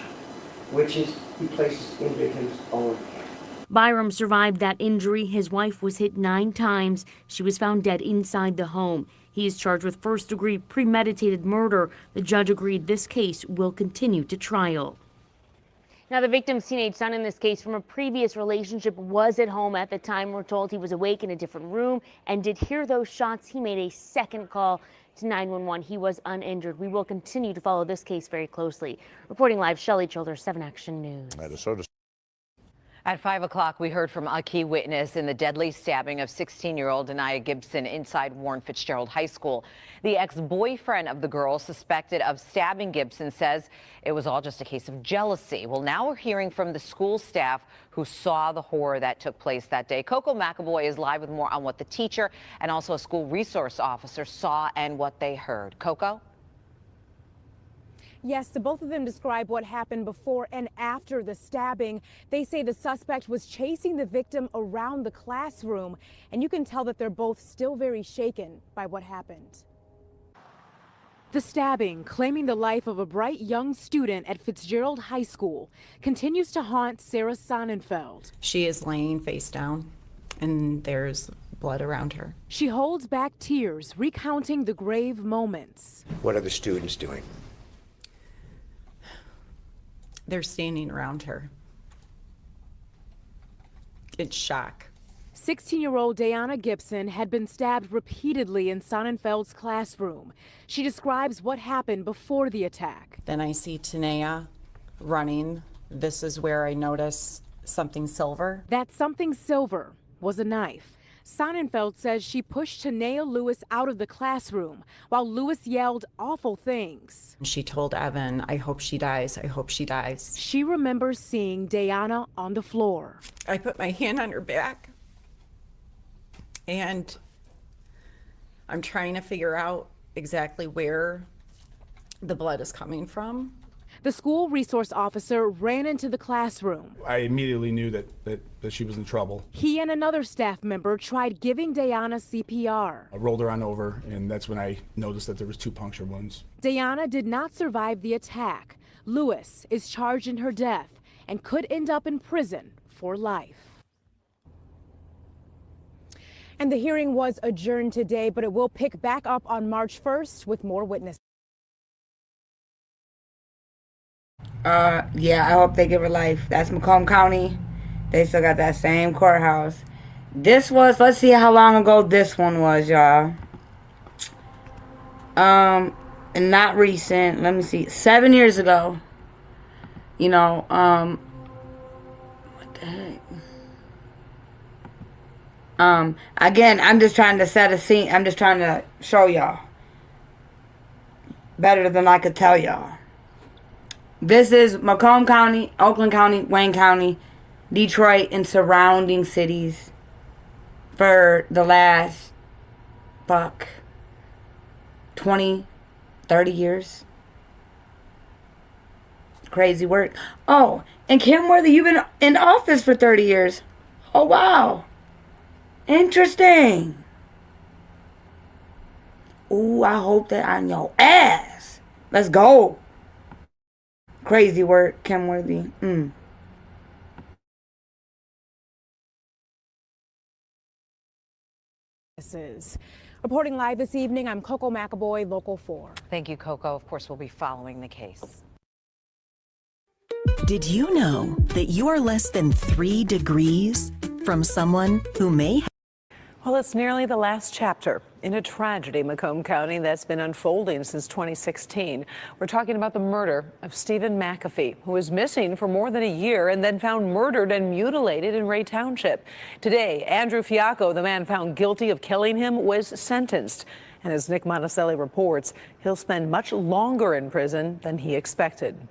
S29: which is he places into his own hand.
S27: Byram survived that injury. His wife was hit 9 times. She was found dead inside the home. He is charged with first-degree premeditated murder. The judge agreed this case will continue to trial. Now, the victim's teenage son in this case from a previous relationship was at home at the time. We're told he was awake in a different room and did hear those shots. He made a second call to 911. He was uninjured. We will continue to follow this case very closely. Reporting live, Shelley Childers, 7 Action News.
S3: At 5 o'clock, we heard from a key witness in the deadly stabbing of 16-year-old Dania Gibson inside Warren Fitzgerald High School. The ex-boyfriend of the girl suspected of stabbing Gibson says it was all just a case of jealousy. Well, now we're hearing from the school staff who saw the horror that took place that day. Coco McAvoy is live with more on what the teacher and also a school resource officer saw and what they heard. Coco?
S7: Yes, the both of them describe what happened before and after the stabbing. They say the suspect was chasing the victim around the classroom, and you can tell that they're both still very shaken by what happened. The stabbing, claiming the life of a bright young student at Fitzgerald High School, continues to haunt Sarah Sonnenfeld.
S8: She is laying face down, and there's blood around her.
S7: She holds back tears, recounting the grave moments.
S8: What are the students doing? They're standing around her. It's shock.
S7: 16-year-old Dania Gibson had been stabbed repeatedly in Sonnenfeld's classroom. She describes what happened before the attack.
S8: Then I see Tanea running. This is where I notice something silver.
S7: That something silver was a knife. Sonnenfeld says she pushed Tanea Lewis out of the classroom while Lewis yelled awful things.
S8: She told Evan, I hope she dies, I hope she dies.
S7: She remembers seeing Dania on the floor.
S8: I put my hand on her back and I'm trying to figure out exactly where the blood is coming from.
S7: The school resource officer ran into the classroom.
S15: I immediately knew that she was in trouble.
S7: He and another staff member tried giving Dania CPR.
S15: I rolled her on over, and that's when I noticed that there was 2 puncture wounds.
S7: Dania did not survive the attack. Lewis is charged in her death and could end up in prison for life. And the hearing was adjourned today, but it will pick back up on March 1st with more witnesses.
S2: Yeah, I hope they give her life. That's Macomb County. They still got that same courthouse. This was, let's see how long ago this one was, y'all. And not recent. Let me see. 7 years ago. You know, what the heck? Again, I'm just trying to set a scene. I'm just trying to show y'all. Better than I could tell y'all. This is Macomb County, Oakland County, Wayne County, Detroit, and surrounding cities for the last, 20, 30 years. Crazy work. Oh, and Kim Worthy, you've been in office for 30 years. Oh, wow. Interesting. Ooh, I hope that on your ass. Let's go. Crazy work, Kim Worthy.
S7: Reporting live this evening, I'm Coco McAvoy, Local 4.
S3: Thank you, Coco. Of course, we'll be following the case.
S19: Did you know that you are less than 3 degrees from someone who may have?
S20: Well, it's nearly the last chapter in a tragedy in Macomb County that's been unfolding since 2016. We're talking about the murder of Stephen McAfee, who was missing for more than a year and then found murdered and mutilated in Ray Township. Today, Andrew Fiacco, the man found guilty of killing him, was sentenced. And as Nick Monticelli reports, he'll spend much longer in prison than he expected.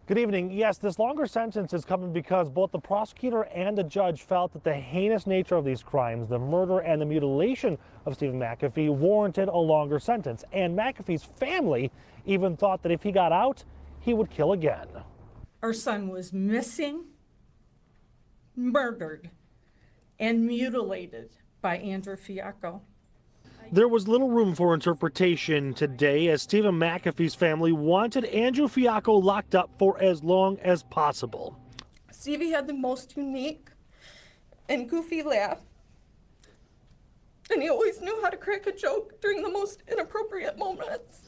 S22: Good evening. Yes, this longer sentence is coming because both the prosecutor and the judge felt that the heinous nature of these crimes, the murder and the mutilation of Stephen McAfee, warranted a longer sentence. And McAfee's family even thought that if he got out, he would kill again.
S24: Our son was missing, murdered, and mutilated by Andrew Fiacco.
S22: There was little room for interpretation today as Stephen McAfee's family wanted Andrew Fiacco locked up for as long as possible.
S24: Stevie had the most unique and goofy laugh, and he always knew how to crack a joke during the most inappropriate moments.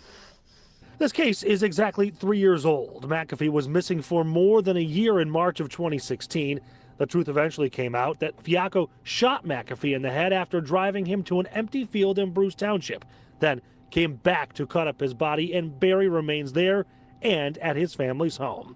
S22: This case is exactly 3 years old. McAfee was missing for more than a year in March of 2016. The truth eventually came out that Fiacco shot McAfee in the head after driving him to an empty field in Bruce Township, then came back to cut up his body and bury remains there and at his family's home.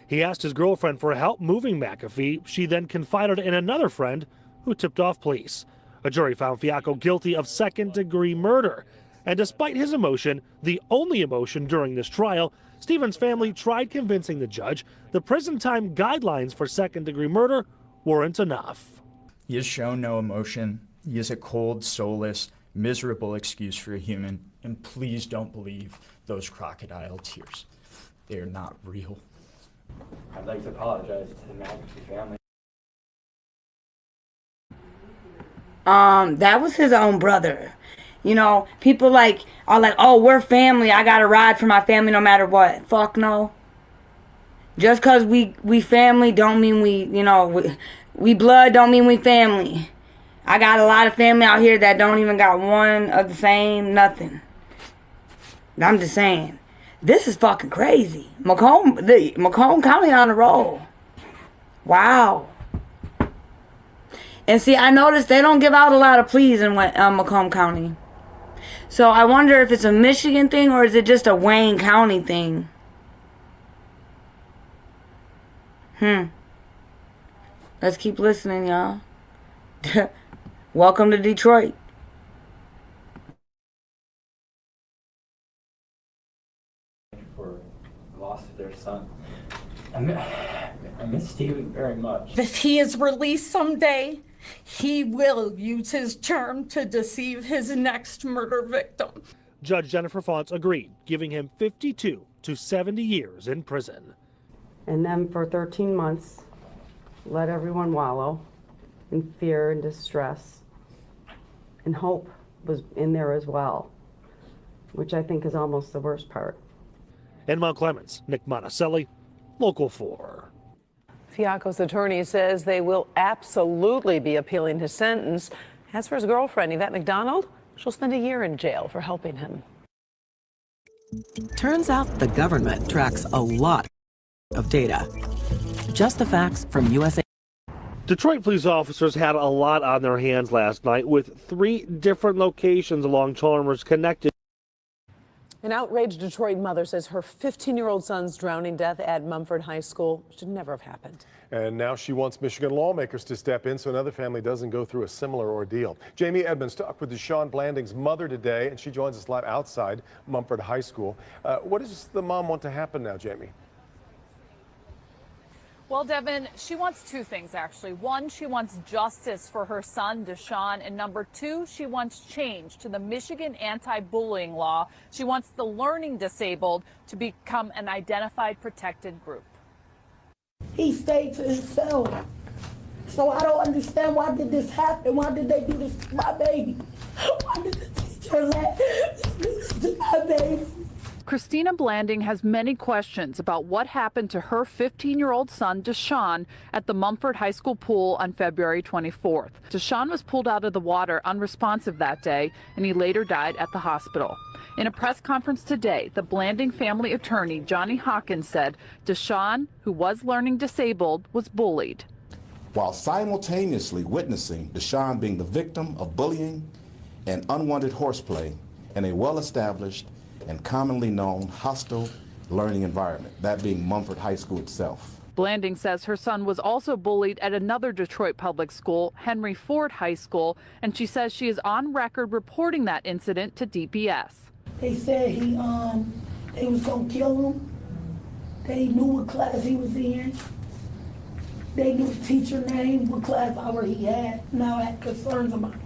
S22: He asked his girlfriend for help moving McAfee. She then confided in another friend who tipped off police. A jury found Fiacco guilty of second-degree murder. And despite his emotion, the only emotion during this trial, Stephen's family tried convincing the judge the prison time guidelines for second-degree murder weren't enough.
S1: He has shown no emotion. He is a cold, soulless, miserable excuse for a human. And please don't believe those crocodile tears. They are not real.
S4: I'd like to apologize to the McAfee family.
S2: That was his own brother. You know, people are like, oh, we're family. I gotta ride for my family no matter what. Fuck no. Just cause we family don't mean we blood don't mean we family. I got a lot of family out here that don't even got one of the same nothing. I'm just saying, this is fucking crazy. Macomb County on the roll. Wow. And see, I noticed they don't give out a lot of pleas in Macomb County. So I wonder if it's a Michigan thing or is it just a Wayne County thing? Let's keep listening, y'all. Welcome to Detroit.
S4: For the loss of their son. I miss Stephen very much.
S24: If he is released someday, he will use his charm to deceive his next murder victim.
S22: Judge Jennifer Fonts agreed, giving him 52 to 70 years in prison.
S5: And then for 13 months, let everyone wallow in fear and distress. And hope was in there as well, which I think is almost the worst part.
S22: In Mount Clemens, Nick Monticelli, Local 4.
S20: Fiacco's attorney says they will absolutely be appealing his sentence. As for his girlfriend, Yvette McDonald, she'll spend a year in jail for helping him.
S19: Turns out the government tracks a lot of data. Just the facts from USA.
S22: Detroit police officers had a lot on their hands last night with 3 different locations along Chalmers connected.
S20: An outraged Detroit mother says her 15-year-old son's drowning death at Mumford High School should never have happened.
S6: And now she wants Michigan lawmakers to step in so another family doesn't go through a similar ordeal. Jamie Edmonds talked with Deshaun Blanding's mother today, and she joins us live outside Mumford High School. What does the mom want to happen now, Jamie?
S11: Well, Devin, she wants 2 things, actually. 1, she wants justice for her son, Deshaun. And number 2, she wants change to the Michigan anti-bullying law. She wants the learning disabled to become an identified protected group.
S28: He stayed to himself. So I don't understand, why did this happen? Why did they do this to my baby? Why did the teacher let this do this to my baby?
S11: Christina Blanding has many questions about what happened to her 15-year-old son, Deshaun, at the Mumford High School pool on February 24th. Deshaun was pulled out of the water unresponsive that day, and he later died at the hospital. In a press conference today, the Blanding family attorney, Johnny Hawkins, said Deshaun, who was learning disabled, was bullied.
S17: While simultaneously witnessing Deshaun being the victim of bullying and unwanted horseplay in a well-established and commonly known hostile learning environment, that being Mumford High School itself.
S11: Blanding says her son was also bullied at another Detroit public school, Henry Ford High School, and she says she is on record reporting that incident to DPS.
S28: They said they was gonna kill him. They knew what class he was in. They knew the teacher name, what class hour he had. Now I had concerns about it.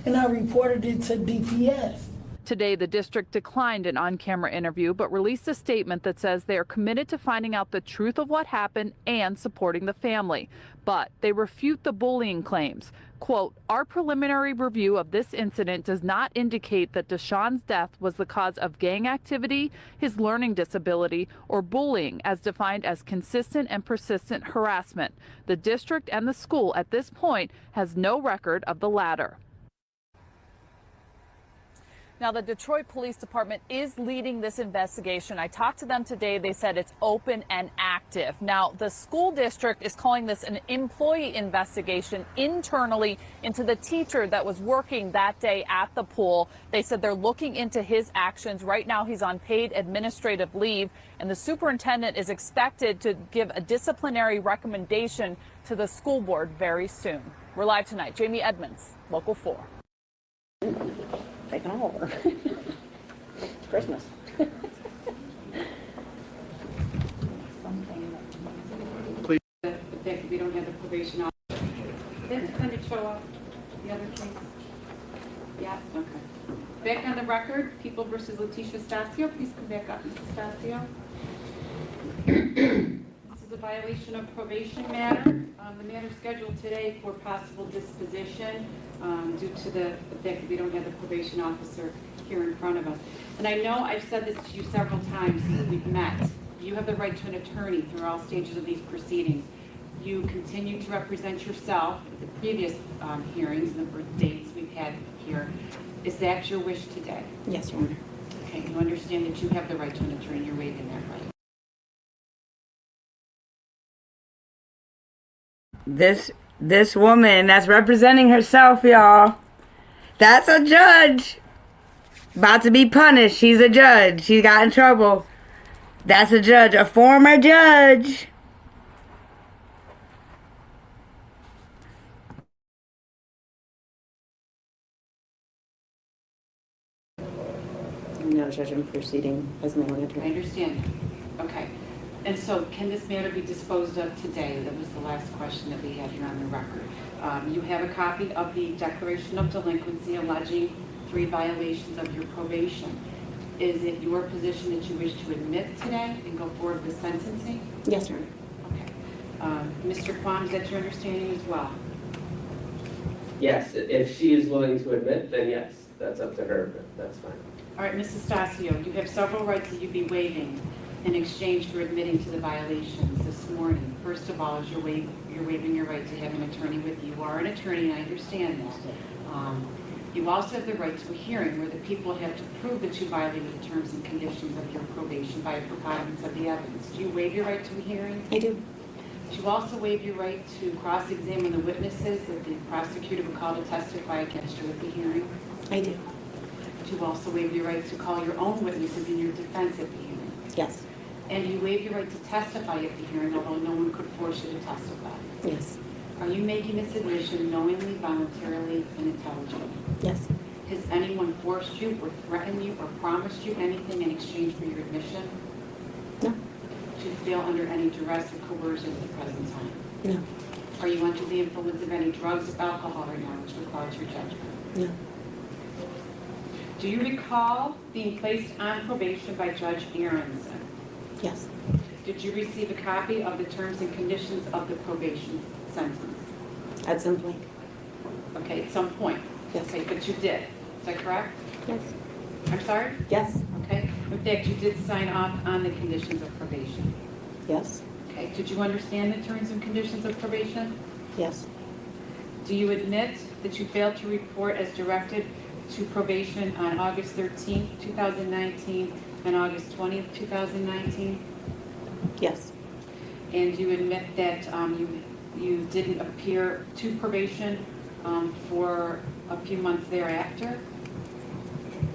S28: And I reported it to DPS.
S11: Today, the district declined an on-camera interview, but released a statement that says they are committed to finding out the truth of what happened and supporting the family. But they refute the bullying claims. Quote, our preliminary review of this incident does not indicate that Deshaun's death was the cause of gang activity, his learning disability, or bullying as defined as consistent and persistent harassment. The district and the school at this point has no record of the latter. Now, the Detroit Police Department is leading this investigation. I talked to them today. They said it's open and active. Now, the school district is calling this an employee investigation internally into the teacher that was working that day at the pool. They said they're looking into his actions. Right now, he's on paid administrative leave, and the superintendent is expected to give a disciplinary recommendation to the school board very soon. We're live tonight. Jamie Edmonds, Local 4.
S2: Taking over. It's Christmas.
S9: The fact that we don't have the probation officer. Didn't kind of show up the other case? Yeah, okay. Back on the record, People versus Letitia Stasio. Please come back up, Mrs. Stasio. This is a violation of probation matter. The matter scheduled today for possible disposition due to the fact that we don't have the probation officer here in front of us. And I know I've said this to you several times since we've met. You have the right to an attorney through all stages of these proceedings. You continue to represent yourself at the previous hearings and the dates we've had here. Is that your wish today?
S8: Yes, Your Honor.
S9: Okay, you understand that you have the right to an attorney. You're waiving that right.
S2: This woman that's representing herself, y'all, that's a judge. About to be punished. She's a judge. She got in trouble. That's a judge, a former judge.
S8: No, Judge, I'm proceeding as my own attorney.
S9: I understand. Okay. And so can this matter be disposed of today? That was the last question that we had here on the record. You have a copy of the Declaration of Delinquency alleging 3 violations of your probation. Is it your position that you wish to admit today and go forward with sentencing?
S8: Yes, Your Honor.
S9: Okay. Mr. Kwan, is that your understanding as well?
S12: Yes, if she is willing to admit, then yes, that's up to her, but that's fine.
S9: All right, Mrs. Stasio, you have several rights that you'd be waiving in exchange for admitting to the violations this morning. First of all, is you're waiving your right to have an attorney with you. You are an attorney, and I understand that. You also have the right to a hearing where the people have to prove that you violated the terms and conditions of your probation by a preponderance of the evidence. Do you waive your right to a hearing?
S8: I do.
S9: Do you also waive your right to cross-examine the witnesses that the prosecutor would call to testify against you at the hearing?
S8: I do.
S9: Do you also waive your right to call your own witnesses in your defense at the hearing?
S8: Yes.
S9: And you waive your right to testify at the hearing, although no one could force you to testify.
S8: Yes.
S9: Are you making this admission knowingly, voluntarily, and intelligently?
S8: Yes.
S9: Has anyone forced you or threatened you or promised you anything in exchange for your admission?
S8: No.
S9: Do you feel under any duress or coercion at the present time?
S8: No.
S9: Are you under the influence of any drugs or alcohol right now, which requires your judgment?
S8: No.
S9: Do you recall being placed on probation by Judge Aronson?
S8: Yes.
S9: Did you receive a copy of the terms and conditions of the probation sentence?
S8: At some point.
S9: Okay, at some point?
S8: Yes.
S9: Okay, but you did. Is that correct?
S8: Yes.
S9: I'm sorry?
S8: Yes.
S9: Okay. In fact, you did sign off on the conditions of probation.
S8: Yes.
S9: Okay. Did you understand the terms and conditions of probation?
S8: Yes.
S9: Do you admit that you failed to report as directed to probation on August 13th, 2019 and August 20th, 2019?
S8: Yes.
S9: And you admit that you didn't appear to probation for a few months thereafter?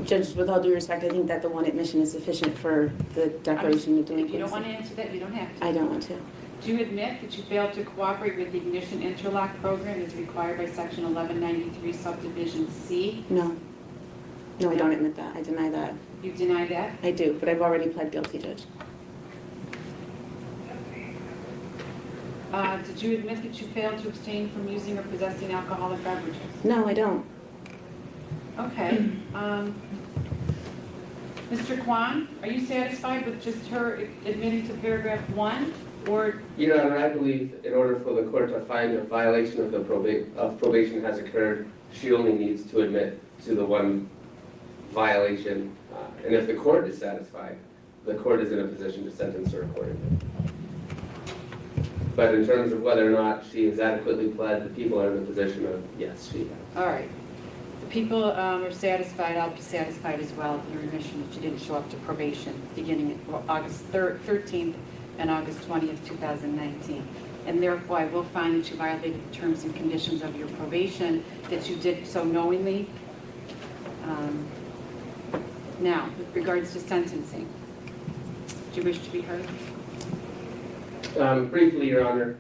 S8: Judge, with all due respect, I think that the one admission is sufficient for the declaration of delinquency.
S9: If you don't want to answer that, you don't have to.
S8: I don't want to.
S9: Do you admit that you failed to cooperate with the Ignition Interlock Program as required by Section 1193 Subdivision C?
S8: No. No, I don't admit that. I deny that.
S9: You deny that?
S8: I do, but I've already pled guilty, Judge.
S9: Did you admit that you failed to abstain from using or possessing alcoholic beverages?
S8: No, I don't.
S9: Okay. Mr. Kwan, are you satisfied with just her admitting to paragraph 1? Or
S12: Your Honor, I believe in order for the court to find a violation of the probation has occurred, she only needs to admit to the one violation. And if the court is satisfied, the court is in a position to sentence her accordingly. But in terms of whether or not she has adequately pled, the people are in the position of, yes, she has.
S9: all right. people are satisfied, I'll be satisfied as well with your admission that you didn't show up to probation beginning August 13th and August 20th, 2019. And therefore, I will find that you violated the terms and conditions of your probation, that you did so knowingly. Now, with regards to sentencing, do you wish to be heard?
S12: Briefly, Your Honor.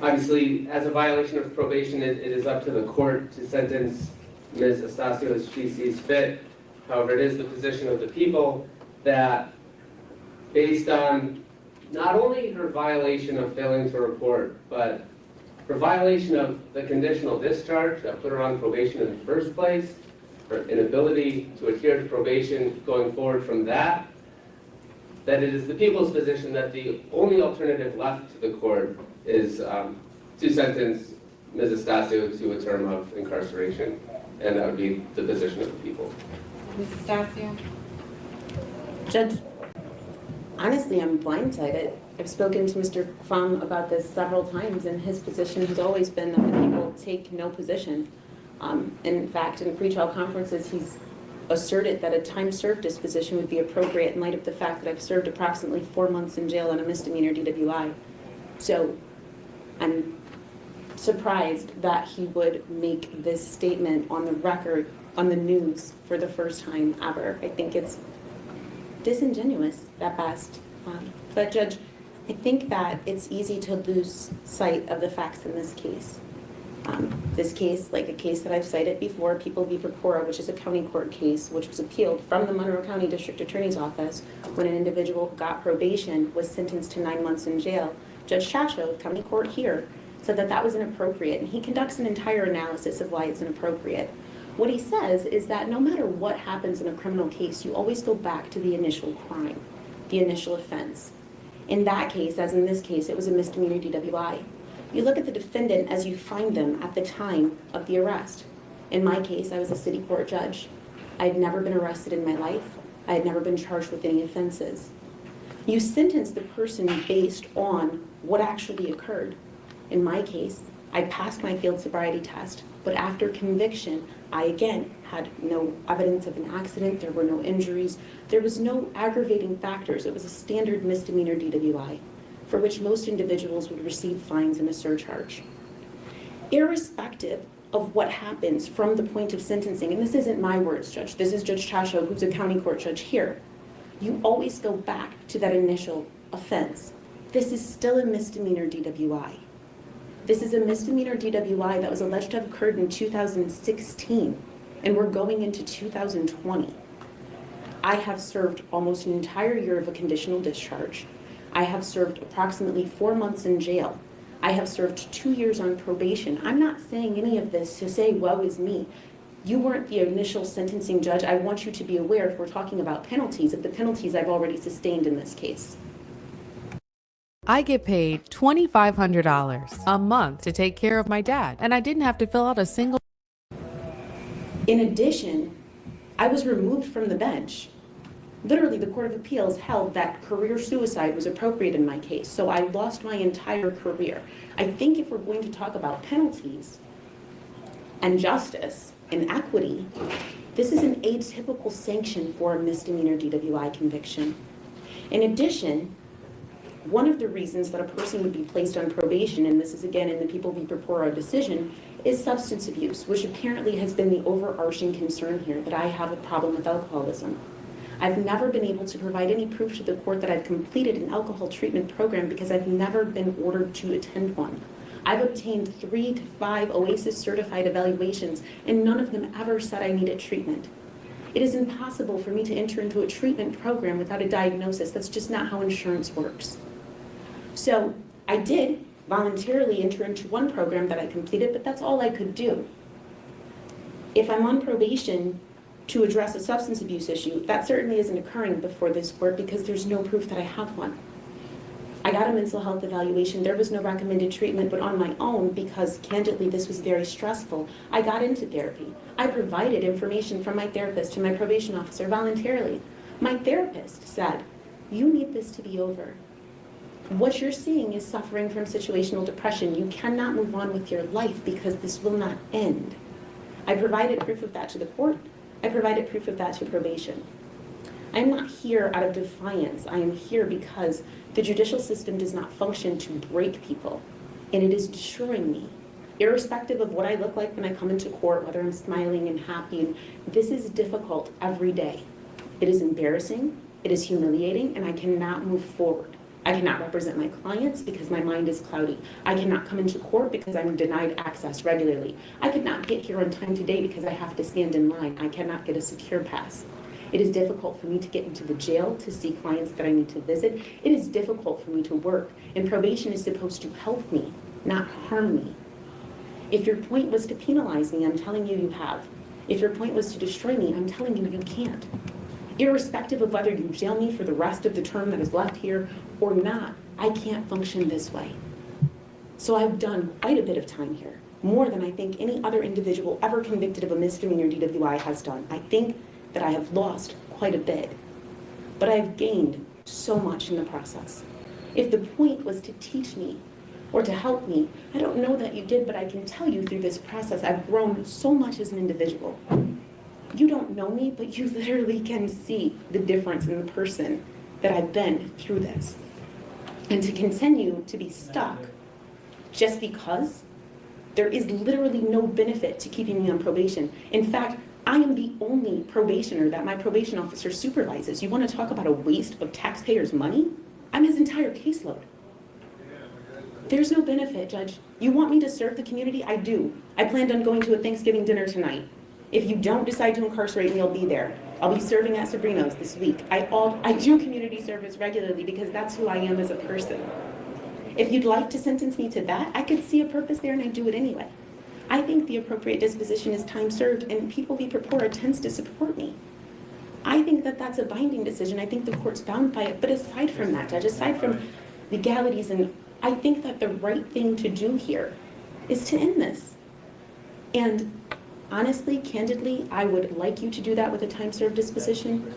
S12: Obviously, as a violation of probation, it is up to the court to sentence Ms. Estacio as she sees fit. However, it is the position of the people that, based on not only her violation of failing to report, but her violation of the conditional discharge that put her on probation in the first place, her inability to adhere to probation going forward from that it is the people's position that the only alternative left to the court is to sentence Ms. Estacio to a term of incarceration, and that would be the position of the people.
S9: Ms. Estacio?
S10: Judge, honestly, I'm blindsided. I've spoken to Mr. Fung about this several times, and his position has always been that the people take no position. In fact, in pretrial conferences, he's asserted that a time-served disposition would be appropriate in light of the fact that I've served approximately 4 months in jail on a misdemeanor DWI. So I'm surprised that he would make this statement on the record, on the news, for the first time ever. I think it's disingenuous at best. But Judge, I think that it's easy to lose sight of the facts in this case. This case, like a case that I've cited before, People v. Purpura, which is a county court case, which was appealed from the Monroe County District Attorney's Office when an individual who got probation was sentenced to 9 months in jail. Judge Chasho of county court here said that that was inappropriate, and he conducts an entire analysis of why it's inappropriate. What he says is that no matter what happens in a criminal case, you always go back to the initial crime, the initial offense. In that case, as in this case, it was a misdemeanor DWI. You look at the defendant as you find them at the time of the arrest. In my case, I was a city court judge. I had never been arrested in my life. I had never been charged with any offenses. You sentence the person based on what actually occurred. In my case, I passed my field sobriety test, but after conviction, I again had no evidence of an accident. There were no injuries. There was no aggravating factors. It was a standard misdemeanor DWI, for which most individuals would receive fines and a surcharge. Irrespective of what happens from the point of sentencing, and this isn't my words, Judge, this is Judge Chasho, who's a county court judge here, you always go back to that initial offense. This is still a misdemeanor DWI. This is a misdemeanor DWI that was alleged to have occurred in 2016, and we're going into 2020. I have served almost an entire year of a conditional discharge. I have served approximately 4 months in jail. I have served 2 years on probation. I'm not saying any of this to say, woe is me. You weren't the initial sentencing judge. I want you to be aware, if we're talking about penalties, of the penalties I've already sustained in this case.
S13: I get paid $2,500 a month to take care of my dad, and I didn't have to fill out a single.
S10: In addition, I was removed from the bench. Literally, the Court of Appeals held that career suicide was appropriate in my case, so I lost my entire career. I think if we're going to talk about penalties and justice and equity, this is an atypical sanction for a misdemeanor DWI conviction. In addition, one of the reasons that a person would be placed on probation, and this is again in the People v. Purpura decision, is substance abuse, which apparently has been the overarching concern here, that I have a problem with alcoholism. I've never been able to provide any proof to the court that I've completed an alcohol treatment program because I've never been ordered to attend one. I've obtained 3 to 5 OASIS certified evaluations, and none of them ever said I needed treatment. It is impossible for me to enter into a treatment program without a diagnosis. That's just not how insurance works. So I did voluntarily enter into one program that I completed, but that's all I could do. If I'm on probation to address a substance abuse issue, that certainly isn't occurring before this court because there's no proof that I have one. I got a mental health evaluation. There was no recommended treatment, but on my own, because candidly this was very stressful, I got into therapy. I provided information from my therapist to my probation officer voluntarily. My therapist said, "You need this to be over." What you're seeing is suffering from situational depression. You cannot move on with your life because this will not end. I provided proof of that to the court. I provided proof of that to probation. I am not here out of defiance. I am here because the judicial system does not function to break people, and it is destroying me. Irrespective of what I look like when I come into court, whether I'm smiling and happy, this is difficult every day. It is embarrassing, it is humiliating, and I cannot move forward. I cannot represent my clients because my mind is cloudy. I cannot come into court because I'm denied access regularly. I could not get here on time today because I have to stand in line. I cannot get a secure pass. It is difficult for me to get into the jail to see clients that I need to visit. It is difficult for me to work, and probation is supposed to help me, not harm me. If your point was to penalize me, I'm telling you you have. If your point was to destroy me, I'm telling you you can't. Irrespective of whether you jail me for the rest of the term that is left here or not, I can't function this way. So I've done quite a bit of time here, more than I think any other individual ever convicted of a misdemeanor DWI has done. I think that I have lost quite a bit, but I've gained so much in the process. If the point was to teach me or to help me, I don't know that you did, but I can tell you through this process, I've grown so much as an individual. You don't know me, but you literally can see the difference in the person that I've been through this. And to continue to be stuck just because there is literally no benefit to keeping me on probation. In fact, I am the only probationer that my probation officer supervises. You want to talk about a waste of taxpayers' money? I'm his entire caseload. There's no benefit, Judge. You want me to serve the community? I do. I planned on going to a Thanksgiving dinner tonight. If you don't decide to incarcerate me, I'll be there. I'll be serving at Sabrina's this week. I do community service regularly because that's who I am as a person. If you'd like to sentence me to that, I could see a purpose there and I'd do it anyway. I think the appropriate disposition is time served, and People v. Purpura tends to support me. I think that that's a binding decision. I think the court's bound by it. But aside from that, Judge, aside from legalities, and I think that the right thing to do here is to end this. And honestly, candidly, I would like you to do that with a time served disposition.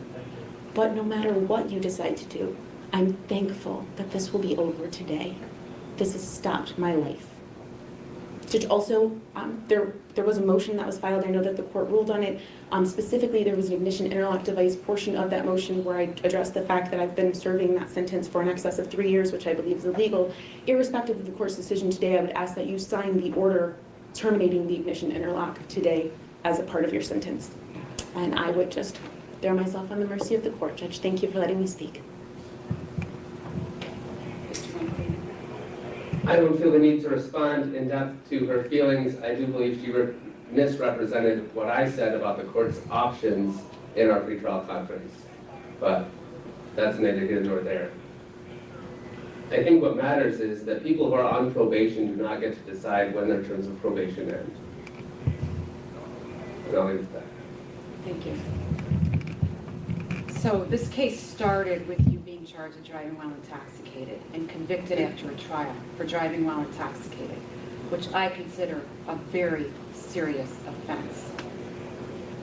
S10: But no matter what you decide to do, I'm thankful that this will be over today. This has stopped my life. Judge, also, there was a motion that was filed. I know that the court ruled on it. Specifically, there was an ignition interlock device portion of that motion where I addressed the fact that I've been serving that sentence for in excess of 3 years, which I believe is illegal. Irrespective of the court's decision today, I would ask that you sign the order terminating the ignition interlock today as a part of your sentence. And I would just throw myself on the mercy of the court. Judge, thank you for letting me speak.
S12: I don't feel the need to respond in depth to her feelings. I do believe she misrepresented what I said about the court's options in our pretrial conference, but that's neither here nor there. I think what matters is that people who are on probation do not get to decide when their terms of probation end. And I'll leave it at that.
S9: Thank you. So this case started with you being charged with driving while intoxicated and convicted after a trial for driving while intoxicated, which I consider a very serious offense.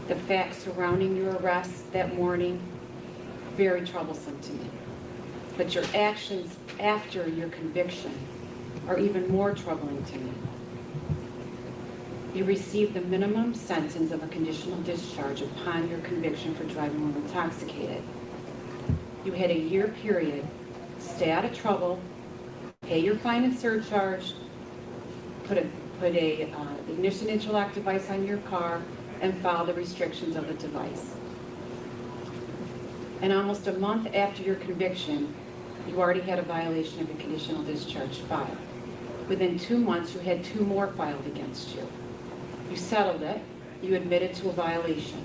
S9: The facts surrounding your arrest that morning, very troublesome to me. But your actions after your conviction are even more troubling to me. You received the minimum sentence of a conditional discharge upon your conviction for driving while intoxicated. You had a year period to stay out of trouble, pay your fine and surcharge, put a ignition interlock device on your car, and follow the restrictions of the device. And almost a month after your conviction, you already had a violation of your conditional discharge filed. Within 2 months, you had 2 more filed against you. You settled it. You admitted to a violation.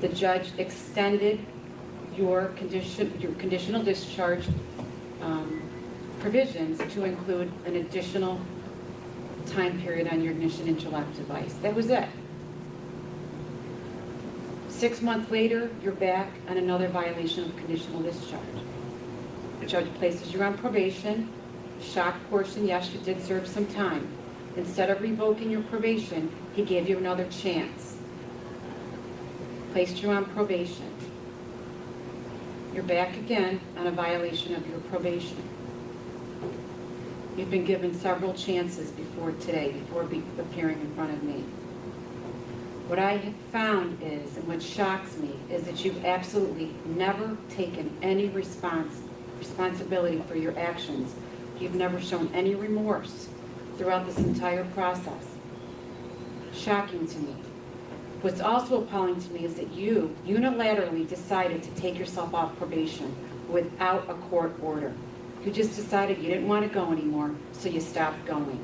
S9: The judge extended your conditional discharge provisions to include an additional time period on your ignition interlock device. That was it. 6 months later, you're back on another violation of conditional discharge. The judge places you on probation. Shock portion, yes, you did serve some time. Instead of revoking your probation, he gave you another chance. Placed you on probation. You're back again on a violation of your probation. You've been given several chances before today, before appearing in front of me. What I have found is, and what shocks me, is that you've absolutely never taken any responsibility for your actions. You've never shown any remorse throughout this entire process. Shocking to me. What's also appalling to me is that you unilaterally decided to take yourself off probation without a court order. You just decided you didn't want to go anymore, so you stopped going.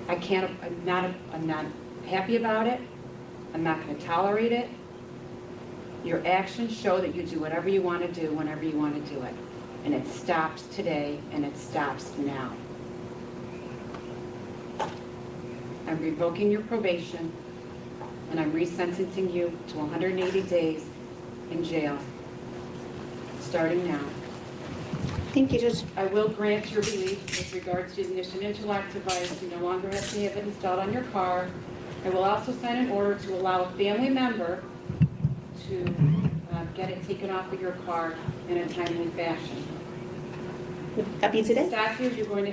S9: I'm not happy about it. I'm not going to tolerate it. Your actions show that you do whatever you want to do whenever you want to do it. And it stops today, and it stops now. I'm revoking your probation, and I'm resentencing you to 180 days in jail, starting now.
S10: Thank you, Judge.
S9: I will grant your release with regards to the ignition interlock device. You no longer have to have it installed on your car. I will also sign an order to allow a family member to get it taken off of your car in a timely fashion.
S10: Would that be today?
S9: Stop here, you're going to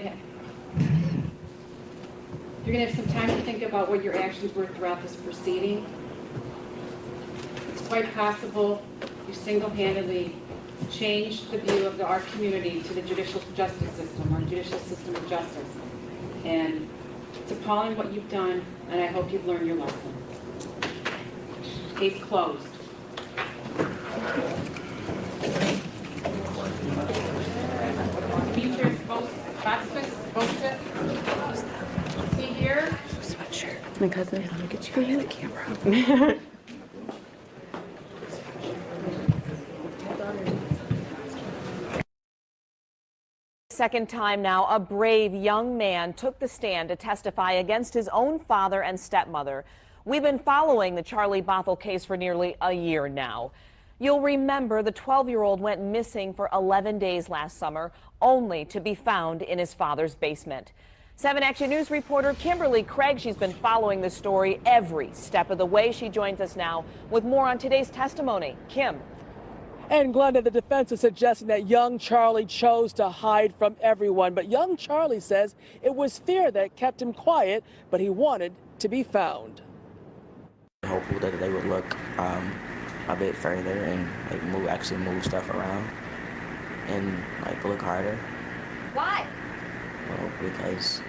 S9: have some time to think about what your actions were throughout this proceeding. It's quite possible you single-handedly changed the view of our community to the judicial justice system, our judicial system of justice. And it's appalling what you've done, and I hope you've learned your lesson. Case closed. Features both see here.
S10: My cousin, let me get you the camera.
S3: Second time now, a brave young man took the stand to testify against his own father and stepmother. We've been following the Charlie Bothell case for nearly a year now. You'll remember the 12-year-old went missing for 11 days last summer, only to be found in his father's basement. 7 Action News reporter Kimberly Craig, she's been following this story every step of the way. She joins us now with more on today's testimony. Kim.
S14: And Glenda, the defense is suggesting that young Charlie chose to hide from everyone. But young Charlie says it was fear that kept him quiet, but he wanted to be found.
S16: Hopeful that they would look a bit further and actually move stuff around and look harder.
S3: Why?
S16: Well, because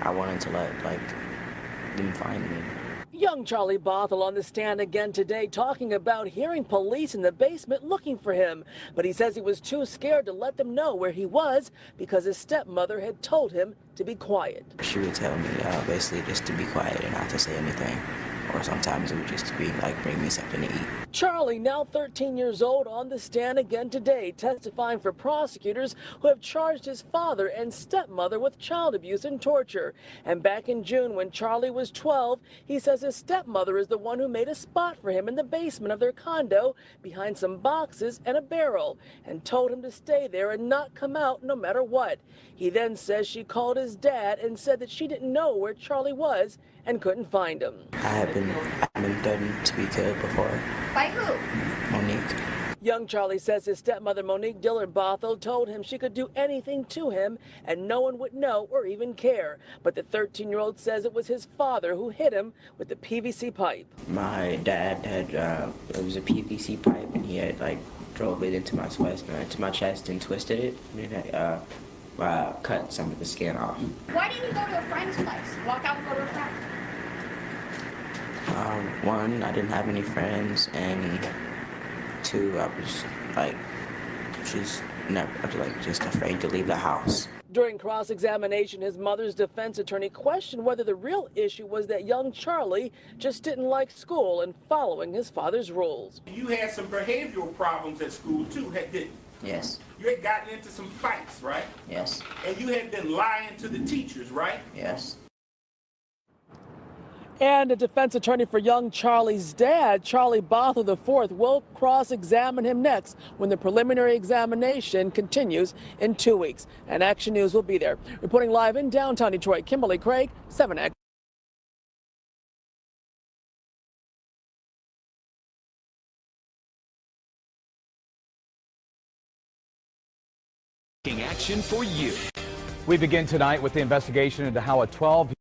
S16: I wanted to let them find me.
S14: Young Charlie Bothell on the stand again today talking about hearing police in the basement looking for him. But he says he was too scared to let them know where he was because his stepmother had told him to be quiet.
S16: She would tell me basically just to be quiet and not to say anything. Or sometimes it would just be bring me something to eat.
S14: Charlie, now 13 years old, on the stand again today, testifying for prosecutors who have charged his father and stepmother with child abuse and torture. And back in June, when Charlie was 12, he says his stepmother is the one who made a spot for him in the basement of their condo behind some boxes and a barrel and told him to stay there and not come out no matter what. He then says she called his dad and said that she didn't know where Charlie was and couldn't find him.
S16: I've been threatened to be killed before.
S3: By who?
S16: Monique.
S14: Young Charlie says his stepmother, Monique Dillard Bothell, told him she could do anything to him and no one would know or even care. But the 13-year-old says it was his father who hit him with the PVC pipe.
S16: My dad had, it was a PVC pipe and he had drove it into my chest and twisted it and cut some of the skin off.
S3: Why didn't you go to a friend's place? Walk out and go to a friend?
S16: One, I didn't have any friends, and two, I was just afraid to leave the house.
S14: During cross-examination, his mother's defense attorney questioned whether the real issue was that young Charlie just didn't like school and following his father's rules.
S18: You had some behavioral problems at school too, didn't you?
S16: Yes.
S18: You had gotten into some fights, right?
S16: Yes.
S18: And you had been lying to the teachers, right?
S16: Yes.
S14: And a defense attorney for young Charlie's dad, Charlie Bothell IV, will cross-examine him next when the preliminary examination continues in 2 weeks. And Action News will be there. Reporting live in downtown Detroit, Kimberly Craig, 7 Action.
S1: action for you.
S7: We begin tonight with the investigation into how a 12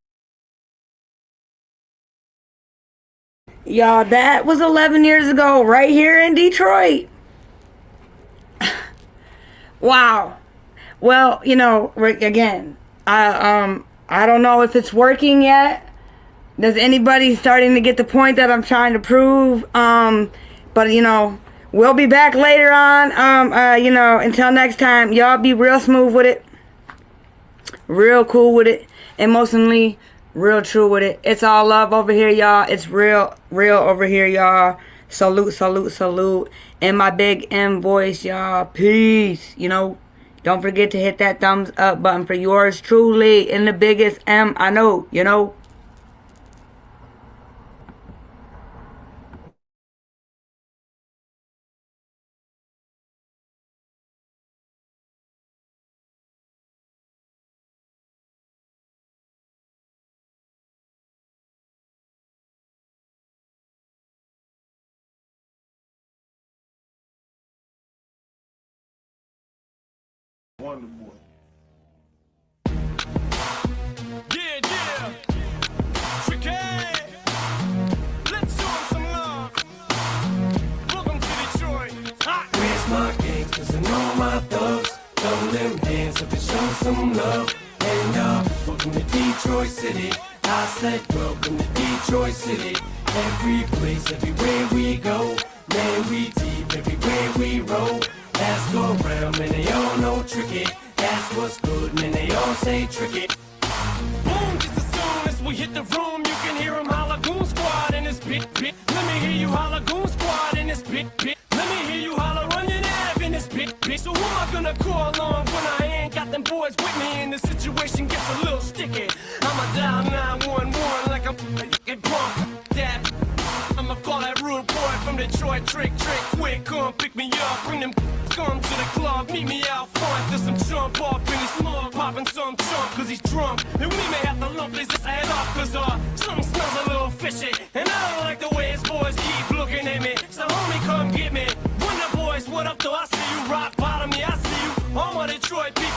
S2: Y'all, that was 11 years ago right here in Detroit. Wow. Well, you know, again, I don't know if it's working yet. Does anybody starting to get the point that I'm trying to prove? But you know, we'll be back later on. You know, until next time, y'all be real smooth with it, real cool with it, emotionally real true with it. It's all love over here, y'all. It's real over here, y'all. Salute, salute, salute. And my big M voice, y'all. Peace. You know, don't forget to hit that thumbs up button for yours truly in the biggest M I know, you know.
S18: Wonder Boy.
S15: Yeah. Tricky. Let's show 'em some love. Welcome to Detroit. Where's my gangsters and all my thugs? Throw them hands up and show some love. And welcome to Detroit City. I said welcome to Detroit City. Every place, everywhere we go. Man, we deep everywhere we roll. Ask around, man, they all know tricky. That's what's good, man, they all say tricky. Boom, just as soon as we hit the room, you can hear 'em holla goon squad in this bit. Let me hear you holla goon squad in this bit. Let me hear you holla run your nav in this bit. So who am I gonna call on when I ain't got them boys with me and the situation gets a little sticky? I'ma dial 911 like I'm punk that. I'ma call that rude boy from Detroit, trick, quick, come pick me up, bring them come to the club, meet me out front, there's some jump up in his mug, popping some jump, cause he's drunk, and we may have to lump his head up, cause something smells a little fishy, and I don't like the way his boys keep looking at me, so homie come get me, Wonder Boys, what up though, I see you, rock bottom, yeah I see you, all my Detroit people.